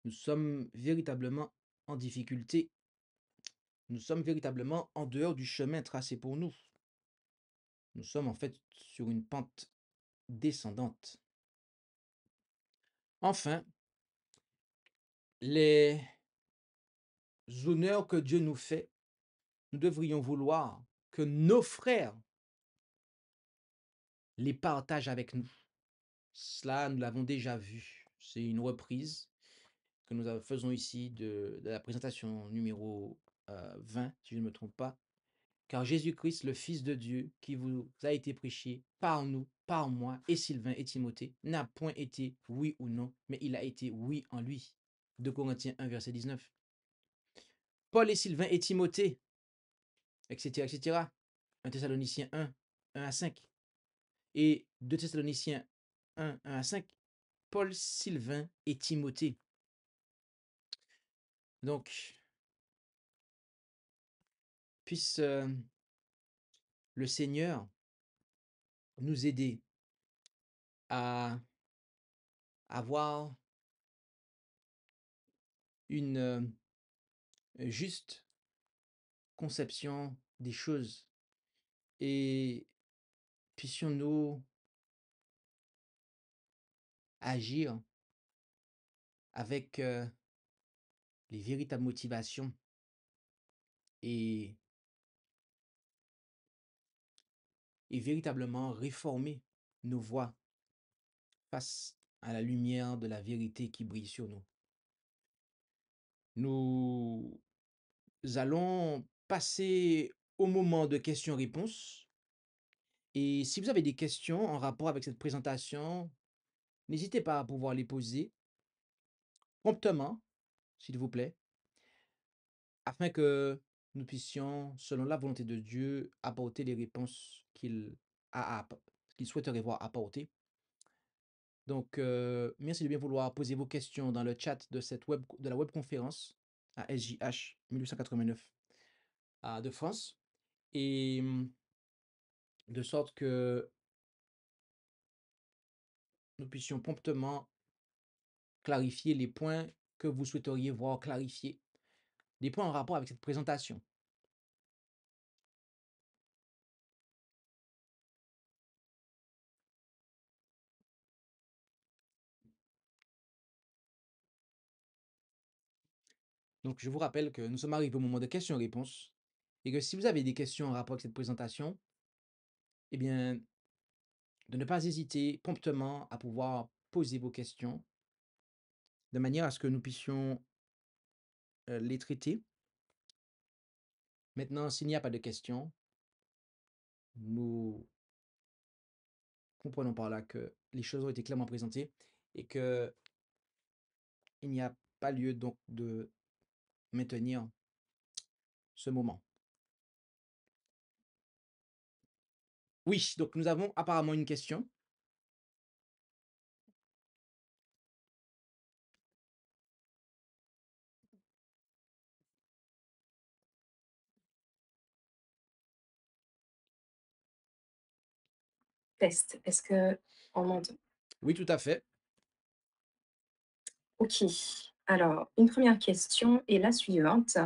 nous sommes véritablement en difficulté. Nous sommes véritablement en dehors du chemin tracé pour nous. Nous sommes en fait sur une pente descendante. Enfin, les honneurs que Dieu nous fait, nous devrions vouloir que nos frères les partagent avec nous. Cela, nous l'avons déjà vu. C'est une reprise que nous faisons ici de la présentation numéro 20, si je ne me trompe pas. Car Jésus-Christ, le Fils de Dieu, qui vous a été prêché par nous, par moi et Sylvain et Timothée, n'a point été oui ou non, mais il a été oui en lui. 2 Corinthiens 1, verset 19. Paul et Sylvain et Timothée, etc., etc. 1 Thessaloniciens 1, 1 à 5. Et 2 Thessaloniciens 1, 1 à 5, Paul, Sylvain et Timothée. Donc, puisse le Seigneur nous aider à avoir une juste conception des choses et puissions-nous agir avec les véritables motivations et, et véritablement réformer nos voies face à la lumière de la vérité qui brille sur nous. Nous allons passer au moment de questions-réponses. Et si vous avez des questions en rapport avec cette présentation, n'hésitez pas à pouvoir les poser promptement, s'il vous plaît, afin que nous puissions, selon la volonté de Dieu, apporter les réponses qu'il souhaiterait voir apportées. Donc, merci de bien vouloir poser vos questions dans le chat de la webconférence à SJH 1889 de France, et de sorte que nous puissions promptement clarifier les points que vous souhaiteriez voir clarifiés, des points en rapport avec cette présentation. Donc, je vous rappelle que nous sommes arrivés au moment de questions-réponses et que si vous avez des questions en rapport avec cette présentation, eh bien, de ne pas hésiter promptement à pouvoir poser vos questions de manière à ce que nous puissions les traiter. Maintenant, s'il n'y a pas de questions, nous comprenons par là que les choses ont été clairement présentées et qu'il n'y a pas lieu donc de maintenir ce moment. Oui, donc nous avons apparemment une question. Test. Est-ce que on m'entend? Oui, tout à fait. OK. Alors, une première question est la suivante.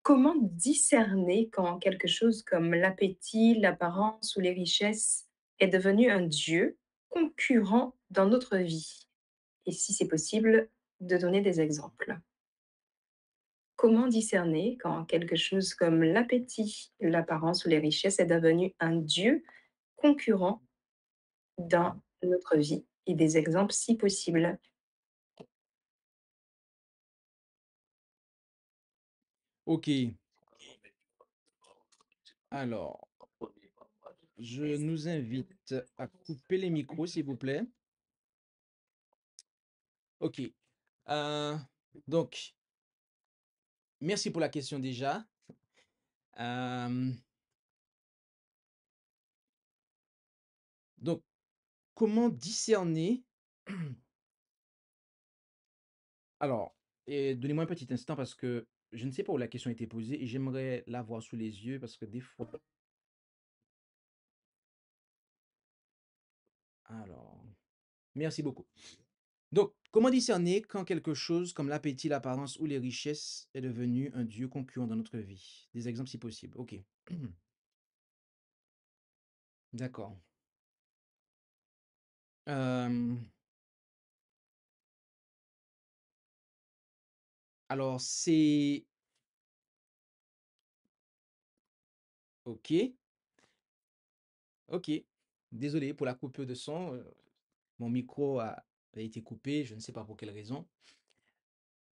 Comment discerner quand quelque chose comme l'appétit, l'apparence ou les richesses est devenu un dieu concurrent dans notre vie? Et si c'est possible, de donner des exemples. Comment discerner quand quelque chose comme l'appétit, l'apparence ou les richesses est devenu un dieu concurrent dans notre vie? Et des exemples si possible. OK. Alors, je nous invite à couper les micros, s'il vous plaît. OK. Donc, merci pour la question déjà. Donc, comment discerner? Alors, donnez-moi un petit instant parce que je ne sais pas où la question a été posée et j'aimerais la voir sous les yeux parce que des fois. Alors, merci beaucoup. Donc, comment discerner quand quelque chose comme l'appétit, l'apparence ou les richesses est devenu un dieu concurrent dans notre vie? Des exemples si possible. OK. D'accord. Alors c'est OK, OK. Désolé pour la coupure de son, mon micro a été coupé, je ne sais pas pour quelle raison.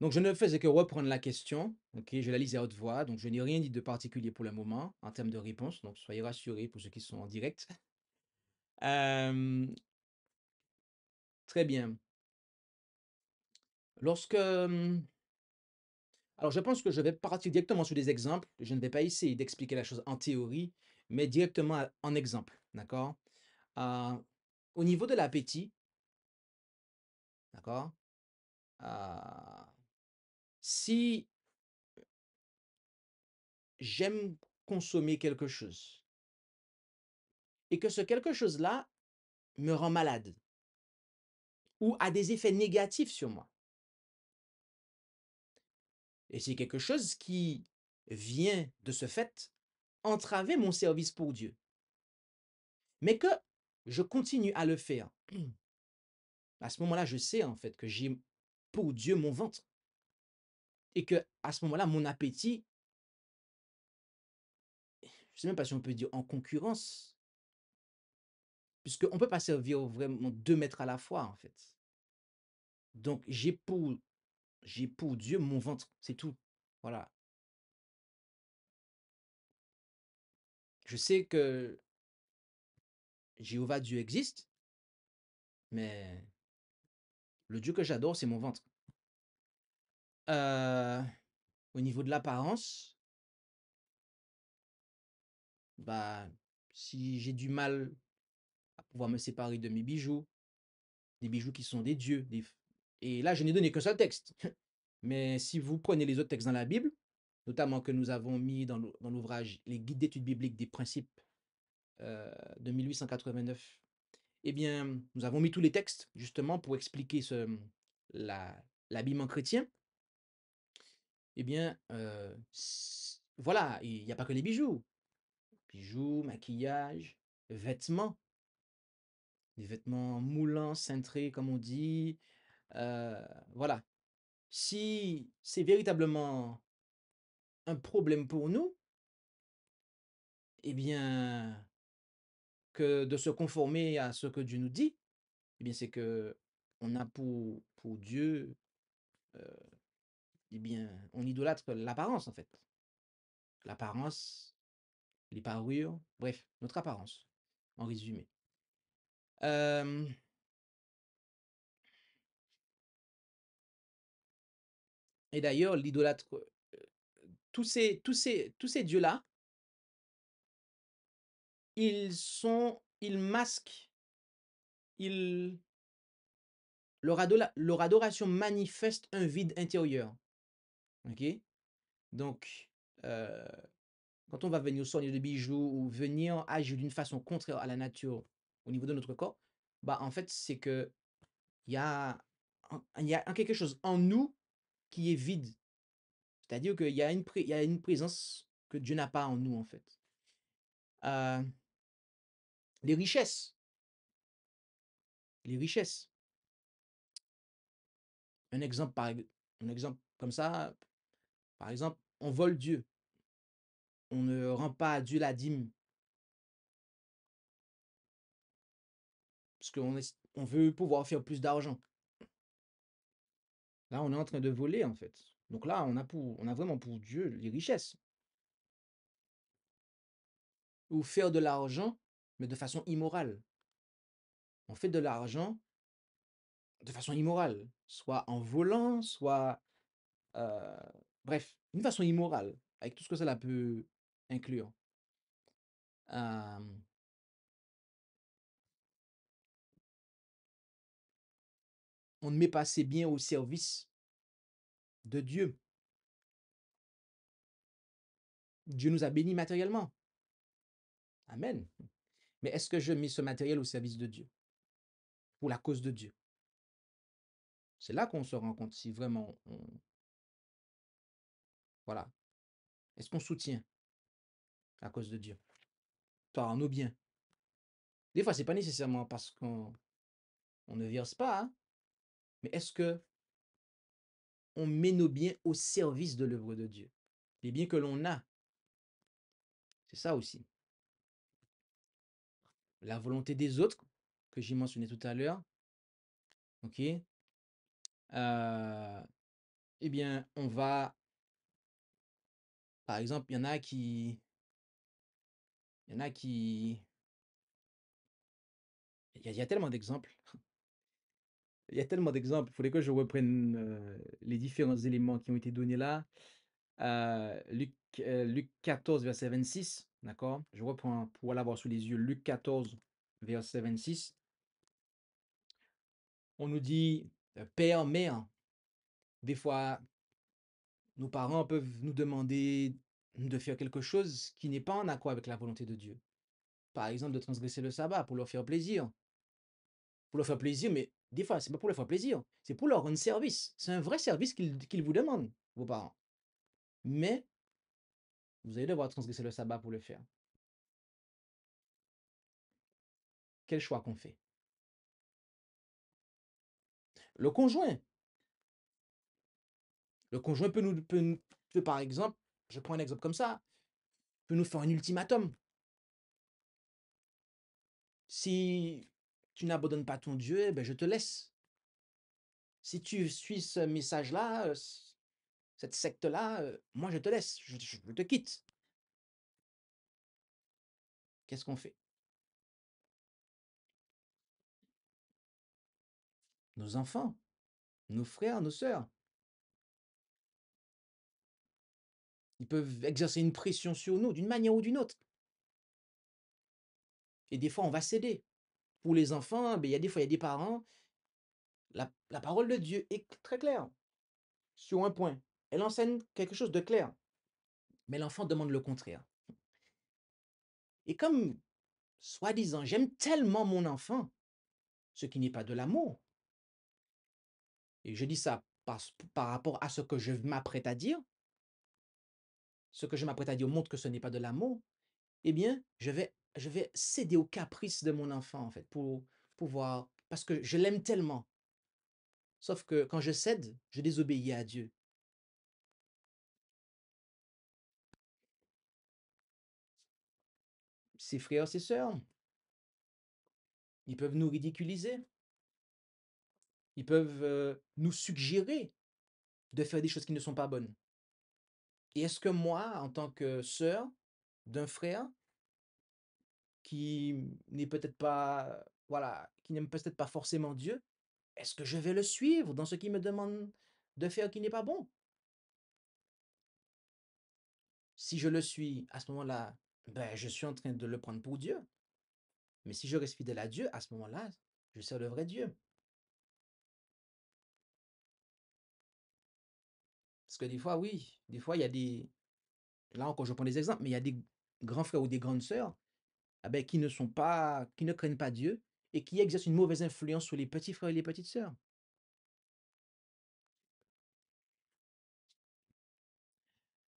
Donc je ne faisais que reprendre la question, OK, je la lisais à haute voix, donc je n'ai rien dit de particulier pour le moment en termes de réponse, donc soyez rassurés pour ceux qui sont en direct. Hem, Très bien. Lorsque, alors je pense que je vais partir directement sur des exemples. Je ne vais pas essayer d'expliquer la chose en théorie, mais directement en exemple, d'accord? Heu, Au niveau de l'appétit, d'accord? Heu, Si j'aime consommer quelque chose et que ce quelque chose-là me rend malade ou a des effets négatifs sur moi et c'est quelque chose qui vient de ce fait entraver mon service pour Dieu, mais que je continue à le faire À ce moment-là, je sais en fait que j'ai pour Dieu mon ventre et que à ce moment-là, mon appétit, je sais même pas si on peut dire en concurrence, puisqu'on peut pas servir vraiment 2 maîtres à la fois en fait. Donc j'ai pour Dieu mon ventre, c'est tout. Voilà. Je sais que Jéhovah Dieu existe, mais le Dieu que j'adore, c'est mon ventre. Heu, Au niveau de l'apparence, bah, si j'ai du mal à pouvoir me séparer de mes bijoux, des bijoux qui sont des dieux, des f et là, je n'ai donné qu'un seul texte. Mais si vous prenez les autres textes dans la Bible, notamment que nous avons mis dans l'ouvrage «Les guides d'études bibliques des principes», de 1889, eh bien, nous avons mis tous les textes justement pour expliquer l'habillement chrétien. Eh bien, voilà, il n'y a pas que les bijoux. Bijoux, maquillage, vêtements, des vêtements moulants, cintrés, comme on dit. Voilà. Si c'est véritablement un problème pour nous, eh bien, que de se conformer à ce que Dieu nous dit, eh bien, c'est que on a pour Dieu, euh, eh bien, on idolâtre l'apparence, en fait. L'apparence, les parures, bref, notre apparence, en résumé. Euh, et d'ailleurs, l'idolâtre, tous ces dieux-là, ils masquent, ils, leur adoration manifeste un vide intérieur. Ok? Donc, euh, quand on va venir soigner de bijoux ou venir agir d'une façon contraire à la nature au niveau de notre corps, bah en fait, c'est que il y a, il y a quelque chose en nous qui est vide. C'est-à-dire qu'il y a il y a une présence que Dieu n'a pas en nous, en fait. Euh, les richesses. Les richesses. Un exemple, un exemple comme ça, par exemple, on vole Dieu. On ne rend pas à Dieu la dîme parce on veut pouvoir faire plus d'argent. Là, on est en train de voler, en fait. Donc là, on a vraiment pour Dieu les richesses. Ou faire de l'argent, mais de façon immorale. On fait de l'argent de façon immorale, soit en volant, soit, euh, bref, d'une façon immorale, avec tout ce que cela peut inclure. Euh, on ne met pas ses biens au service de Dieu. Dieu nous a bénis matériellement. Amen. Mais est-ce que je mets ce matériel au service de Dieu, pour la cause de Dieu? C'est là qu'on se rend compte si vraiment voilà. Est-ce qu'on soutient la cause de Dieu par nos biens? Des fois, c'est pas nécessairement parce qu'on ne verse pas, hein, mais est-ce que on met nos biens au service de l'œuvre de Dieu? Les biens que l'on a, c'est ça aussi. La volonté des autres, que j'ai mentionné tout à l'heure, ok? Eh bien, par exemple, il y en a qui, il y a tellement d'exemples. Il y a tellement d'exemples. Il faudrait que je reprenne les différents éléments qui ont été donnés là. Luc 14, verset 26, d'accord? Je reprends pour l'avoir sous les yeux. Luc 14, verset 26. On nous dit, père, mère, des fois, nos parents peuvent nous demander de faire quelque chose qui n'est pas en accord avec la volonté de Dieu. Par exemple, de transgresser le sabbat pour leur faire plaisir. Pour leur faire plaisir, mais des fois, c'est pas pour leur faire plaisir, c'est pour leur rendre service. C'est un vrai service qu'ils vous demandent, vos parents. Mais vous allez devoir transgresser le sabbat pour le faire. Quel choix qu'on fait? Le conjoint. Le conjoint peut, par exemple, je prends un exemple comme ça, peut nous faire un ultimatum. Si tu n'abandonnes pas ton Dieu, eh ben, je te laisse. Si tu suis ce message-là, cette secte-là, moi je te laisse, je te quitte. Qu'est-ce qu'on fait? Nos enfants, nos frères, nos sœurs, ils peuvent exercer une pression sur nous d'une manière ou d'une autre. Et des fois, on va céder. Pour les enfants, ben, il y a des fois, il y a des parents, la parole de Dieu est très claire sur un point. Elle enseigne quelque chose de clair, mais l'enfant demande le contraire. Et comme, soi-disant, j'aime tellement mon enfant, ce qui n'est pas de l'amour, et je dis ça par rapport à ce que je m'apprête à dire, ce que je m'apprête à dire montre que ce n'est pas de l'amour, eh bien, je vais céder aux caprices de mon enfant, en fait, pour pouvoir, parce que je l'aime tellement. Sauf que quand je cède, je désobéis à Dieu. Ses frères, ses sœurs, ils peuvent nous ridiculiser, ils peuvent nous suggérer de faire des choses qui ne sont pas bonnes. Et est-ce que moi, en tant que sœur d'un frère qui n'est peut-être pas, voilà, qui n'aime peut-être pas forcément Dieu, est-ce que je vais le suivre dans ce qu'il me demande de faire qui n'est pas bon? Si je le suis, à ce moment-là, ben, je suis en train de le prendre pour Dieu. Mais si je reste fidèle à Dieu, à ce moment-là, je sers le vrai Dieu. Parce que des fois, oui, des fois, il y a des... Là encore, je prends des exemples, mais il y a des grands frères ou des grandes sœurs ah ben, qui ne sont pas, qui ne craignent pas Dieu et qui exercent une mauvaise influence sur les petits frères et les petites sœurs.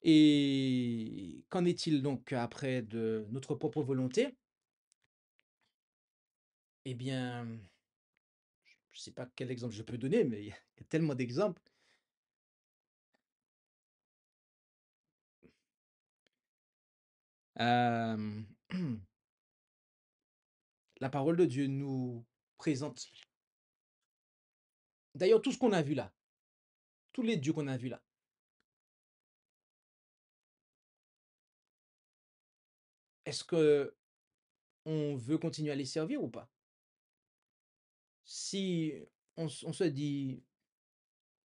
Et qu'en est-il donc après de notre propre volonté? Eh bien, je ne sais pas quel exemple je peux donner, mais il y a tellement d'exemples. Euh, la parole de Dieu nous présente, d'ailleurs, tout ce qu'on a vu là, tous les dieux qu'on a vus là, est-ce que on veut continuer à les servir ou pas? Si on se dit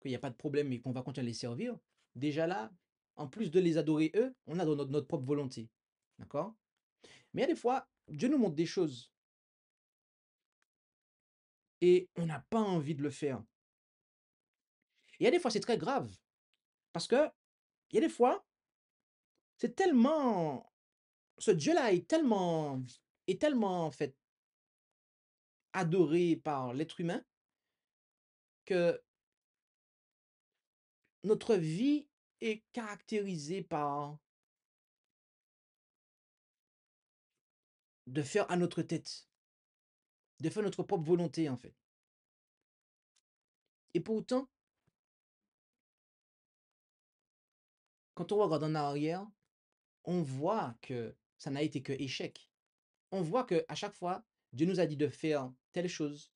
qu'il n'y a pas de problème et qu'on va continuer à les servir, déjà là, en plus de les adorer eux, on a notre propre volonté. D'accord? Mais il y a des fois, Dieu nous montre des choses et on n'a pas envie de le faire. Et il y a des fois, c'est très grave parce que il y a des fois, c'est tellement, ce Dieu-là est tellement en fait adoré par l'être humain que notre vie est caractérisée par de faire à notre tête, de faire notre propre volonté en fait. Et pourtant, quand on regarde en arrière, on voit que ça n'a été que échec. On voit que à chaque fois, Dieu nous a dit de faire telle chose.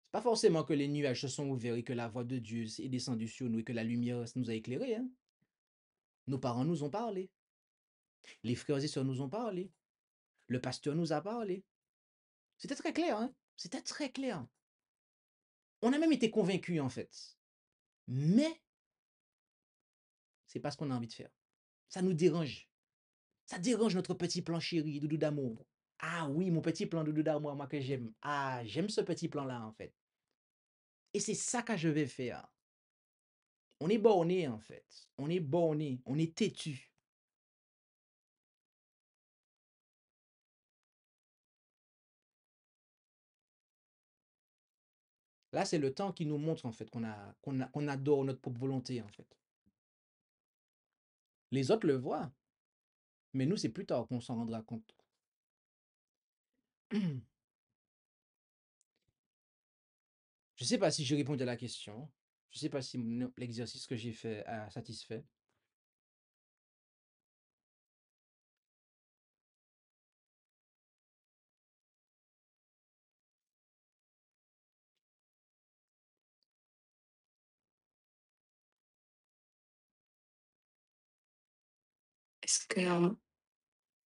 C'est pas forcément que les nuages se sont ouverts et que la voix de Dieu est descendue sur nous et que la lumière nous a éclairés, hein. Nos parents nous ont parlé, les frères et sœurs nous ont parlé, le pasteur nous a parlé. C'était très clair, hein. C'était très clair. On a même été convaincus en fait. Mais c'est pas ce qu'on a envie de faire. Ça nous dérange. Ça dérange notre petit plan chéri, doudou d'amour. Ah oui, mon petit plan doudou d'amour, moi que j'aime. Ah, j'aime ce petit plan-là, en fait. Et c'est ça que je vais faire. On est borné, en fait. On est borné. On est têtu. Là, c'est le temps qui nous montre, en fait, qu'on adore notre propre volonté, en fait. Les autres le voient, mais nous, c'est plus tard qu'on s'en rendra compte. Je sais pas si j'ai répondu à la question. Je sais pas si l'exercice que j'ai fait a satisfait. Est-ce que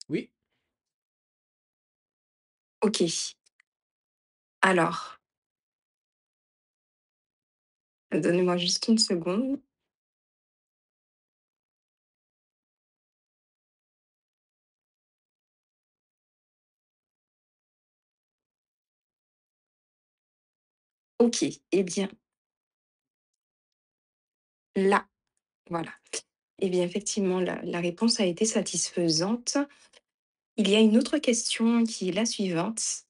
Oui, OK. Alors, donnez-moi juste une seconde. OK. Eh bien, là, voilà. Eh bien, effectivement, la réponse a été satisfaisante. Il y a une autre question qui est la suivante.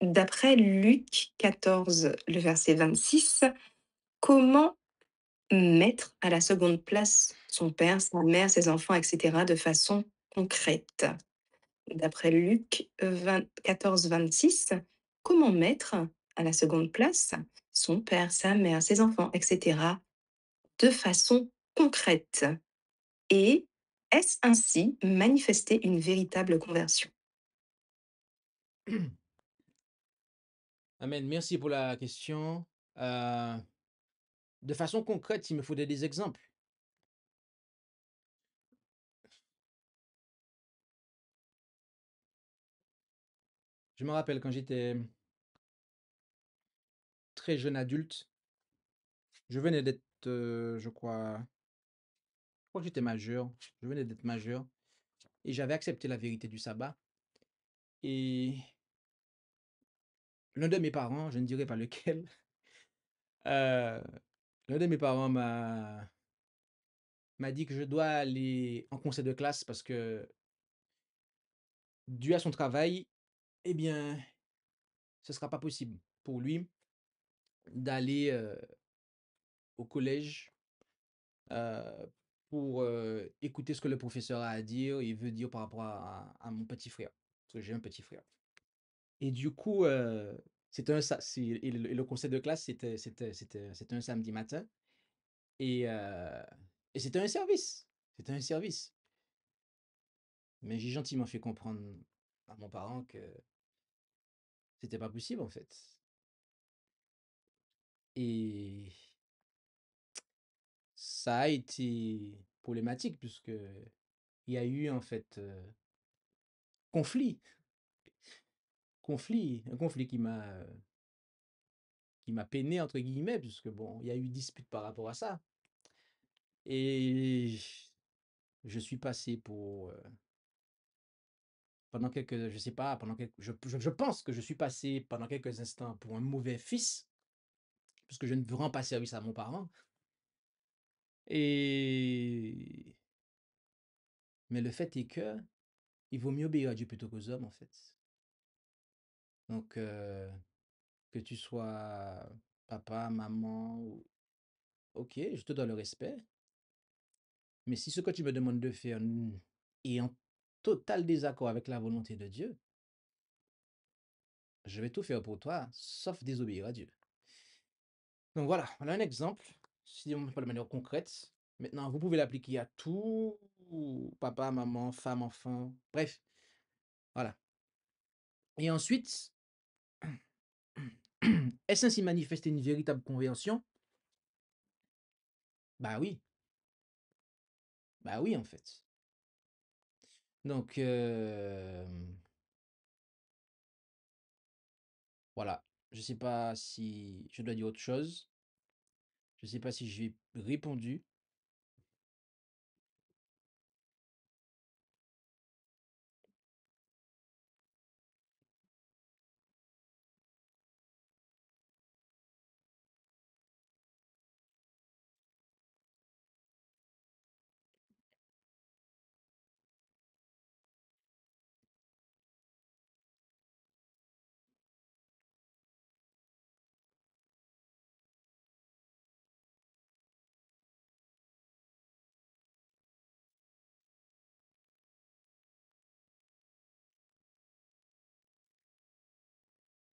D'après Luc 14, le verset 26, comment mettre à la seconde place son père, sa mère, ses enfants, etc., de façon concrète? D'après Luc 14, 26, comment mettre à la seconde place son père, sa mère, ses enfants, etc., de façon concrète? Et est-ce ainsi manifester une véritable conversion? amen. Merci pour la question. Euh, de façon concrète, il me faudrait des exemples. Je me rappelle quand j'étais très jeune adulte, je venais d'être, je crois que j'étais majeur. Je venais d'être majeur et j'avais accepté la vérité du sabbat. Et l'un de mes parents, je ne dirai pas lequel, euh, l'un de mes parents m'a dit que je dois aller en conseil de classe parce que, dû à son travail, eh bien, ce ne sera pas possible pour lui d'aller au collège euh, pour écouter ce que le professeur a à dire et veut dire par rapport à mon petit frère. Parce que j'ai un petit frère. Et du coup, et le conseil de classe, c'était un samedi matin. Et, euh, et c'était un service. C'était un service. Mais j'ai gentiment fait comprendre à mon parent que c'était pas possible en fait. Et ça a été problématique puisque il y a eu en fait conflit, un conflit qui m'a peiné entre guillemets puisque bon, il y a eu dispute par rapport à ça. Et je suis passé pour pendant quelques, je sais pas, pendant quelques, je pense que je suis passé pendant quelques instants pour un mauvais fils puisque je ne rends pas service à mon parent. Et mais le fait est que il vaut mieux obéir à Dieu plutôt qu'aux hommes, en fait. Donc, que tu sois papa, maman, ok, je te donne le respect. Mais si ce que tu me demandes de faire est en total désaccord avec la volonté de Dieu, je vais tout faire pour toi, sauf désobéir à Dieu. Donc voilà un exemple, si on parle de manière concrète. Maintenant, vous pouvez l'appliquer à tout, papa, maman, femme, enfant, bref, voilà. Et ensuite, est-ce ainsi manifester une véritable conversion? Bah oui, bah oui, en fait. Donc, voilà. Je sais pas si je dois dire autre chose. Je sais pas si j'ai répondu.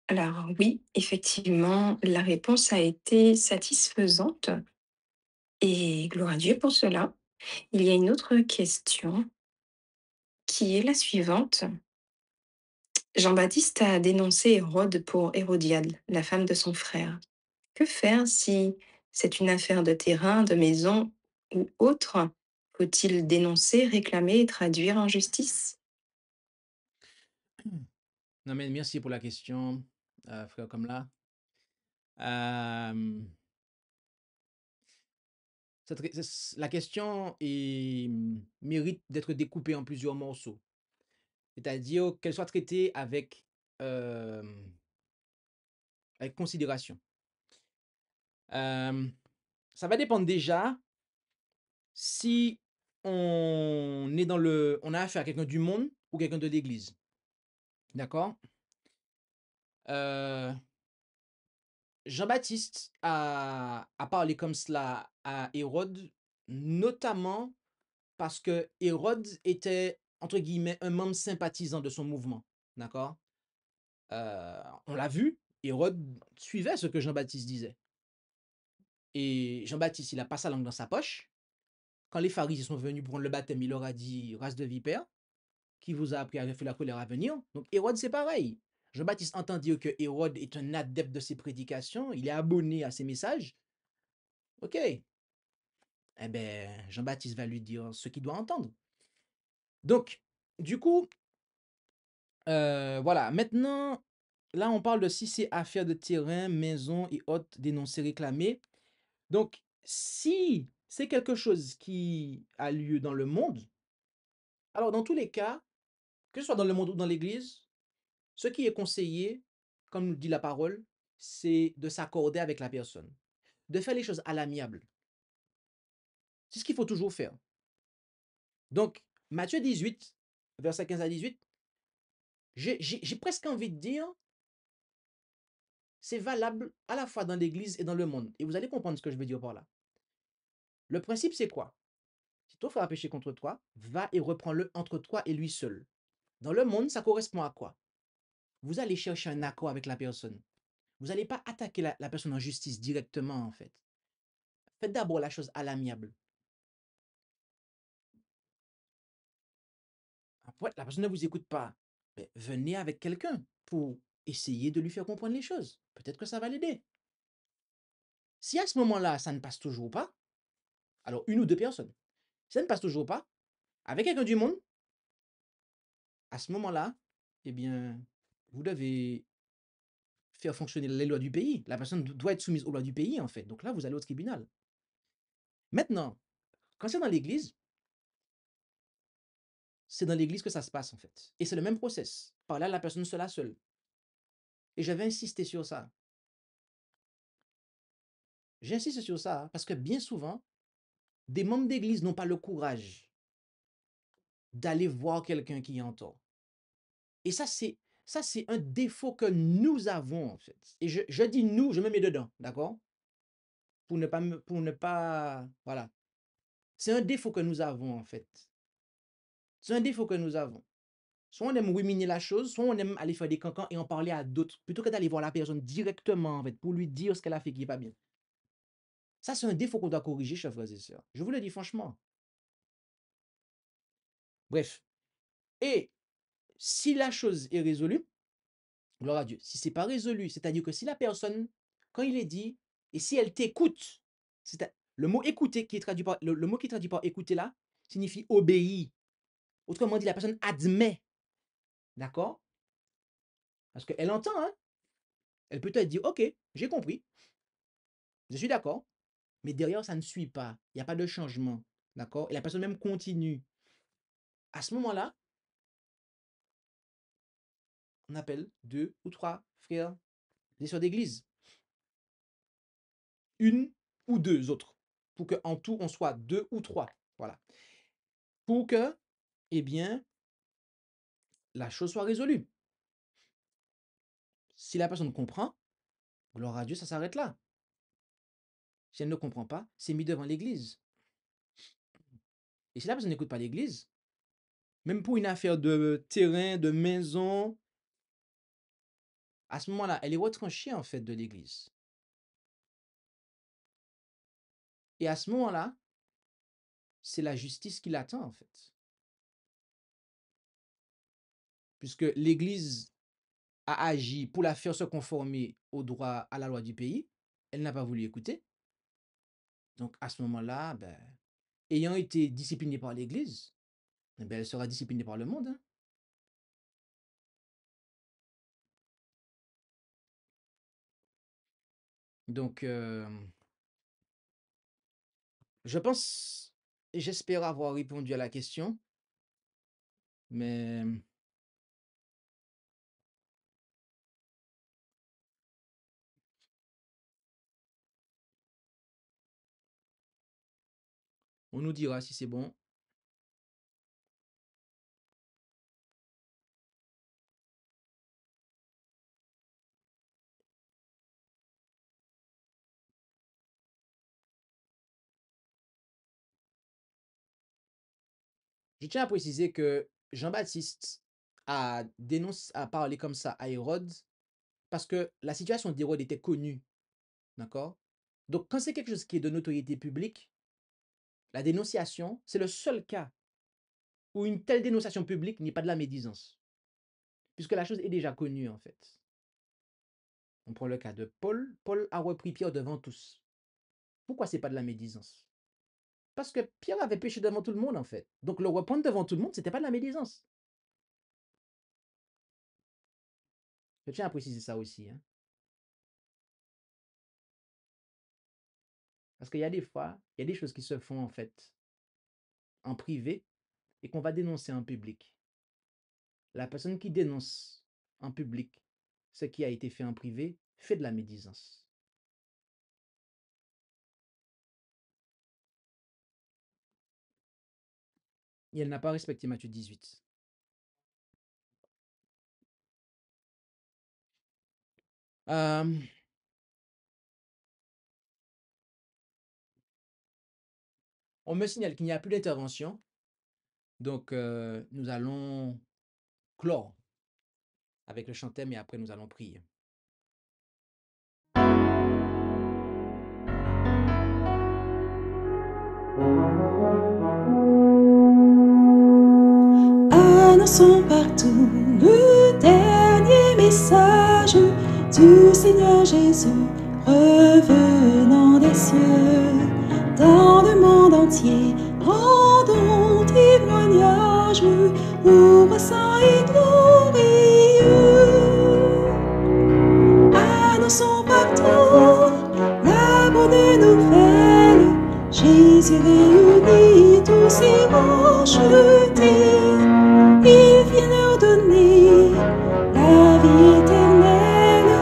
Alors oui, effectivement, la réponse a été satisfaisante et gloire à Dieu pour cela. Il y a une autre question qui est la suivante. Jean-Baptiste a dénoncé Hérode pour Hérodiade, la femme de son frère. Que faire si c'est une affaire de terrain, de maison ou autre? Faut-il dénoncer, réclamer et traduire en justice? Non, mais merci pour la question, frère Kamla. Euh, la question mérite d'être découpée en plusieurs morceaux, c'est-à-dire qu'elle soit traitée euh, avec considération. Euh, ça va dépendre déjà si on a affaire à quelqu'un du monde ou quelqu'un de l'Église. D'accord? Euh, Jean-Baptiste a parlé comme cela à Hérode, notamment parce que Hérode était, entre guillemets, un membre sympathisant de son mouvement. D'accord? On l'a vu, Hérode suivait ce que Jean-Baptiste disait. Et Jean-Baptiste, il a pas sa langue dans sa poche. Quand les pharisiens sont venus prendre le baptême, il leur a dit, race de vipère, qui vous a appris à faire la colère à venir. Donc Hérode, c'est pareil. Jean-Baptiste entend dire que Hérode est un adepte de ses prédications, il est abonné à ses messages. Ok, eh ben, Jean-Baptiste va lui dire ce qu'il doit entendre. Donc, du coup, voilà. Maintenant, là, on parle de si c'est affaire de terrain, maison et autres dénoncés, réclamés. Donc, si c'est quelque chose qui a lieu dans le monde, alors dans tous les cas, que ce soit dans le monde ou dans l'Église, ce qui est conseillé, comme nous dit la parole, c'est de s'accorder avec la personne, de faire les choses à l'amiable. C'est ce qu'il faut toujours faire. Donc, Matthieu 18, verset 15 à 18, j'ai presque envie de dire, c'est valable à la fois dans l'Église et dans le monde. Et vous allez comprendre ce que je veux dire par là. Le principe, c'est quoi? Si ton frère a péché contre toi, va et reprends-le entre toi et lui seul. Dans le monde, ça correspond à quoi? Vous allez chercher un accord avec la personne. Vous n'allez pas attaquer la personne en justice directement, en fait. Faites d'abord la chose à l'amiable. Après, la personne ne vous écoute pas. Mais venez avec quelqu'un pour essayer de lui faire comprendre les choses. Peut-être que ça va l'aider. Si à ce moment-là, ça ne passe toujours pas, alors une ou deux personnes, si ça ne passe toujours pas, avec quelqu'un du monde, à ce moment-là, eh bien, vous devez faire fonctionner les lois du pays. La personne doit être soumise aux lois du pays, en fait. Donc là, vous allez au tribunal. Maintenant, quand c'est dans l'église, c'est dans l'église que ça se passe, en fait. Et c'est le même process. Par là, la personne sera seule. Et je vais insister sur ça. J'insiste sur ça parce que bien souvent, des membres d'église n'ont pas le courage d'aller voir quelqu'un qui est en tort. Et ça, c'est un défaut que nous avons, en fait. Et je dis nous, je me mets dedans, d'accord? Pour ne pas, voilà. C'est un défaut que nous avons, en fait. C'est un défaut que nous avons. Soit on aime ruminer la chose, soit on aime aller faire des cancans et en parler à d'autres, plutôt que d'aller voir la personne directement, en fait, pour lui dire ce qu'elle a fait qui n'est pas bien. Ça, c'est un défaut qu'on doit corriger, chers frères et sœurs. Je vous le dis franchement. Bref. Et si la chose est résolue, gloire à Dieu. Si c'est pas résolu, c'est-à-dire que si la personne, quand il est dit, et si elle t'écoute, le mot écouter qui est traduit par, le mot qui est traduit par écouter là, signifie obéir. Autrement dit, la personne admet. D'accord? Parce qu'elle entend, hein? Elle peut te dire, OK, j'ai compris, je suis d'accord, mais derrière, ça ne suit pas. Il n'y a pas de changement. D'accord? Et la personne même continue. À ce moment-là, on appelle deux ou trois frères et sœurs d'église. Une ou deux autres. Pour qu'en tout, on soit deux ou trois. Voilà. Pour que, eh bien, la chose soit résolue. Si la personne comprend, gloire à Dieu, ça s'arrête là. Si elle ne comprend pas, c'est mis devant l'église. Et si la personne n'écoute pas l'église, même pour une affaire de terrain, de maison, à ce moment-là, elle est retranchée en fait de l'Église. Et à ce moment-là, c'est la justice qui l'attend en fait. Puisque l'Église a agi pour la faire se conformer au droit, à la loi du pays, elle n'a pas voulu écouter. Donc à ce moment-là, ben, ayant été disciplinée par l'Église, eh ben, elle sera disciplinée par le monde, hein. Donc, je pense, et j'espère avoir répondu à la question, mais on nous dira si c'est bon. Je tiens à préciser que Jean-Baptiste a parlé comme ça à Hérode parce que la situation d'Hérode était connue, d'accord? Donc, quand c'est quelque chose qui est de notoriété publique, la dénonciation, c'est le seul cas où une telle dénonciation publique n'est pas de la médisance, puisque la chose est déjà connue en fait. On prend le cas de Paul. Paul a repris Pierre devant tous. Pourquoi c'est pas de la médisance? Parce que Pierre avait péché devant tout le monde en fait. Donc le reprendre devant tout le monde, c'était pas de la médisance. Je tiens à préciser ça aussi, hein. Parce qu'il y a des fois, il y a des choses qui se font en fait en privé et qu'on va dénoncer en public. La personne qui dénonce en public ce qui a été fait en privé fait de la médisance. Et elle n'a pas respecté Matthieu 18. Euh, on me signale qu'il n'y a plus d'intervention. Donc, nous allons clore avec le chantème et après nous allons prier. Annonçons partout le dernier message du Seigneur Jésus revenant des cieux. Dans le monde entier, rendons témoignage au roi saint et glorieux. Annonçons partout la bonne nouvelle. Jésus réunit tous ses rachetés. Il vient leur donner la vie éternelle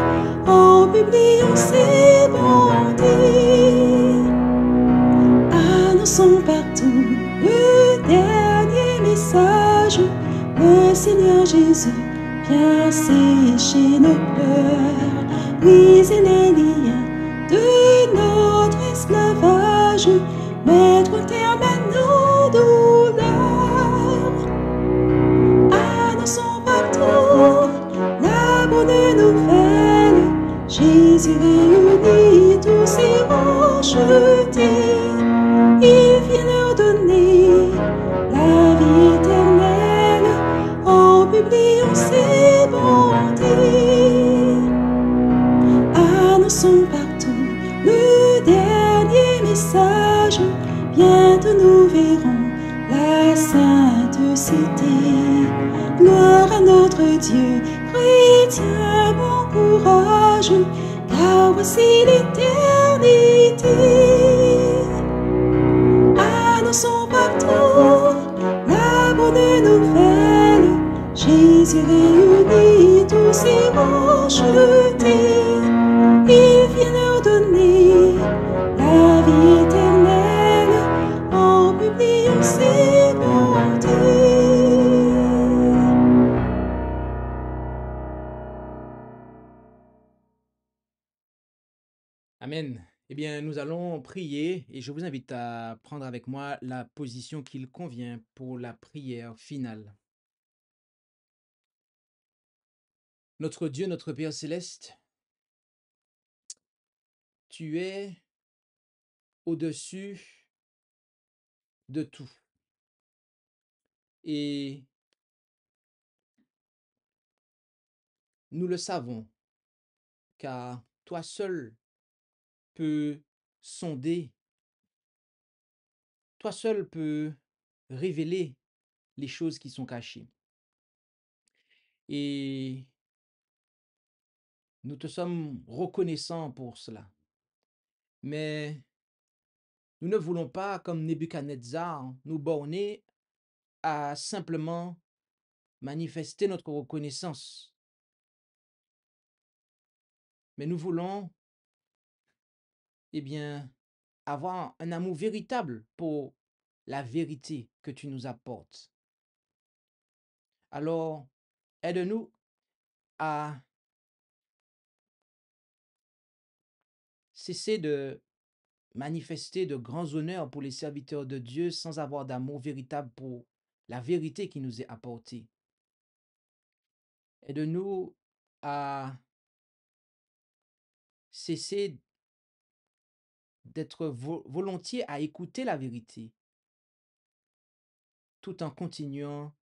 en publiant ses bontés. Annonçons partout le dernier message. Le Seigneur Jésus vient sécher nos pleurs, briser les liens de notre esclavage, mettre un terme à nos douleurs. Annonçons partout la bonne nouvelle. Jésus réunit tous ses rachetés. Il vient leur donner la vie éternelle en publiant ses bontés. Annonçons partout le dernier message. Bientôt nous verrons la sainte cité. Gloire à notre Dieu, chrétien, bon courage, car voici l'éternité. Annonçons partout la bonne nouvelle. Jésus réunit tous ses rachetés. Il vient leur donner la vie éternelle en publiant ses bontés. Amen. Eh bien, nous allons prier et je vous invite à prendre avec moi la position qu'il convient pour la prière finale. Notre Dieu, notre Père céleste, tu es au-dessus de tout. Et nous le savons, car toi seul peux sonder, toi seul peux révéler les choses qui sont cachées. Et nous te sommes reconnaissants pour cela. Mais nous ne voulons pas, comme Nebuchadnezzar, nous borner à simplement manifester notre reconnaissance. Mais nous voulons, eh bien, avoir un amour véritable pour la vérité que tu nous apportes. Alors, aide-nous à cesser de manifester de grands honneurs pour les serviteurs de Dieu sans avoir d'amour véritable pour la vérité qui nous est apportée. Aide-nous à cesser d'être volontiers à écouter la vérité tout en continuant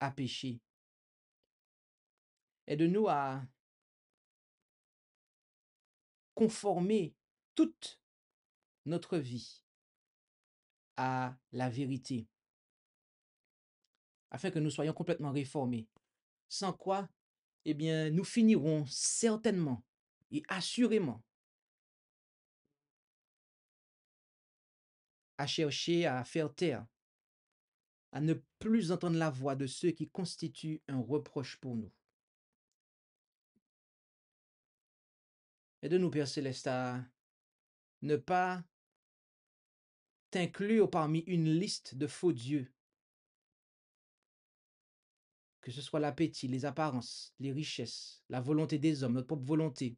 à pécher. Aide-nous à conformer toute notre vie à la vérité, afin que nous soyons complètement réformés. Sans quoi, eh bien, nous finirons certainement et assurément à chercher à faire taire, à ne plus entendre la voix de ceux qui constituent un reproche pour nous. Aide-nous, Père Céleste, à ne pas t'inclure parmi une liste de faux dieux, que ce soit l'appétit, les apparences, les richesses, la volonté des hommes, notre propre volonté,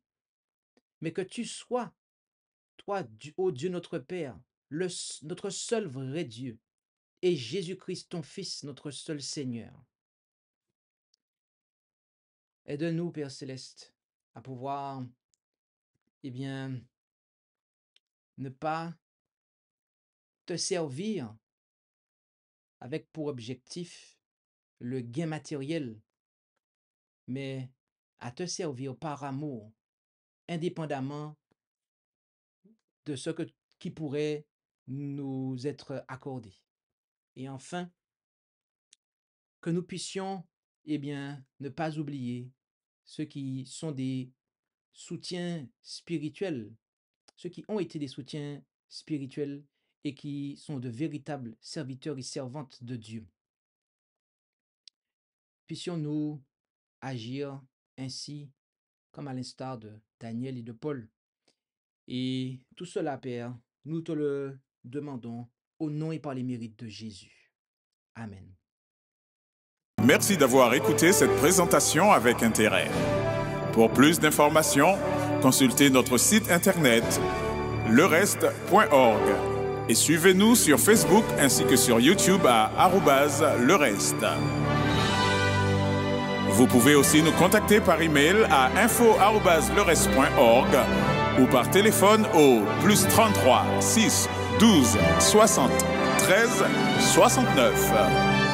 mais que tu sois, toi, ô Dieu notre Père, notre seul vrai Dieu, et Jésus-Christ, ton Fils, notre seul Seigneur. Aide-nous, Père Céleste, à pouvoir, eh bien, ne pas te servir avec pour objectif le gain matériel, mais à te servir par amour, indépendamment de ce qui pourrait nous être accordé. Et enfin, que nous puissions, eh bien, ne pas oublier ceux qui sont des soutiens spirituels, ceux qui ont été des soutiens spirituels et qui sont de véritables serviteurs et servantes de Dieu. Puissions-nous agir ainsi, comme à l'instar de Daniel et de Paul. Et tout cela, Père, nous te le demandons au nom et par les mérites de Jésus. Amen. Merci d'avoir écouté cette présentation avec intérêt. Pour plus d'informations, consultez notre site internet lereste.org et suivez-nous sur Facebook ainsi que sur YouTube à @lereste. Vous pouvez aussi nous contacter par email à info@lereste.org ou par téléphone au +33 6 12 60 13 69.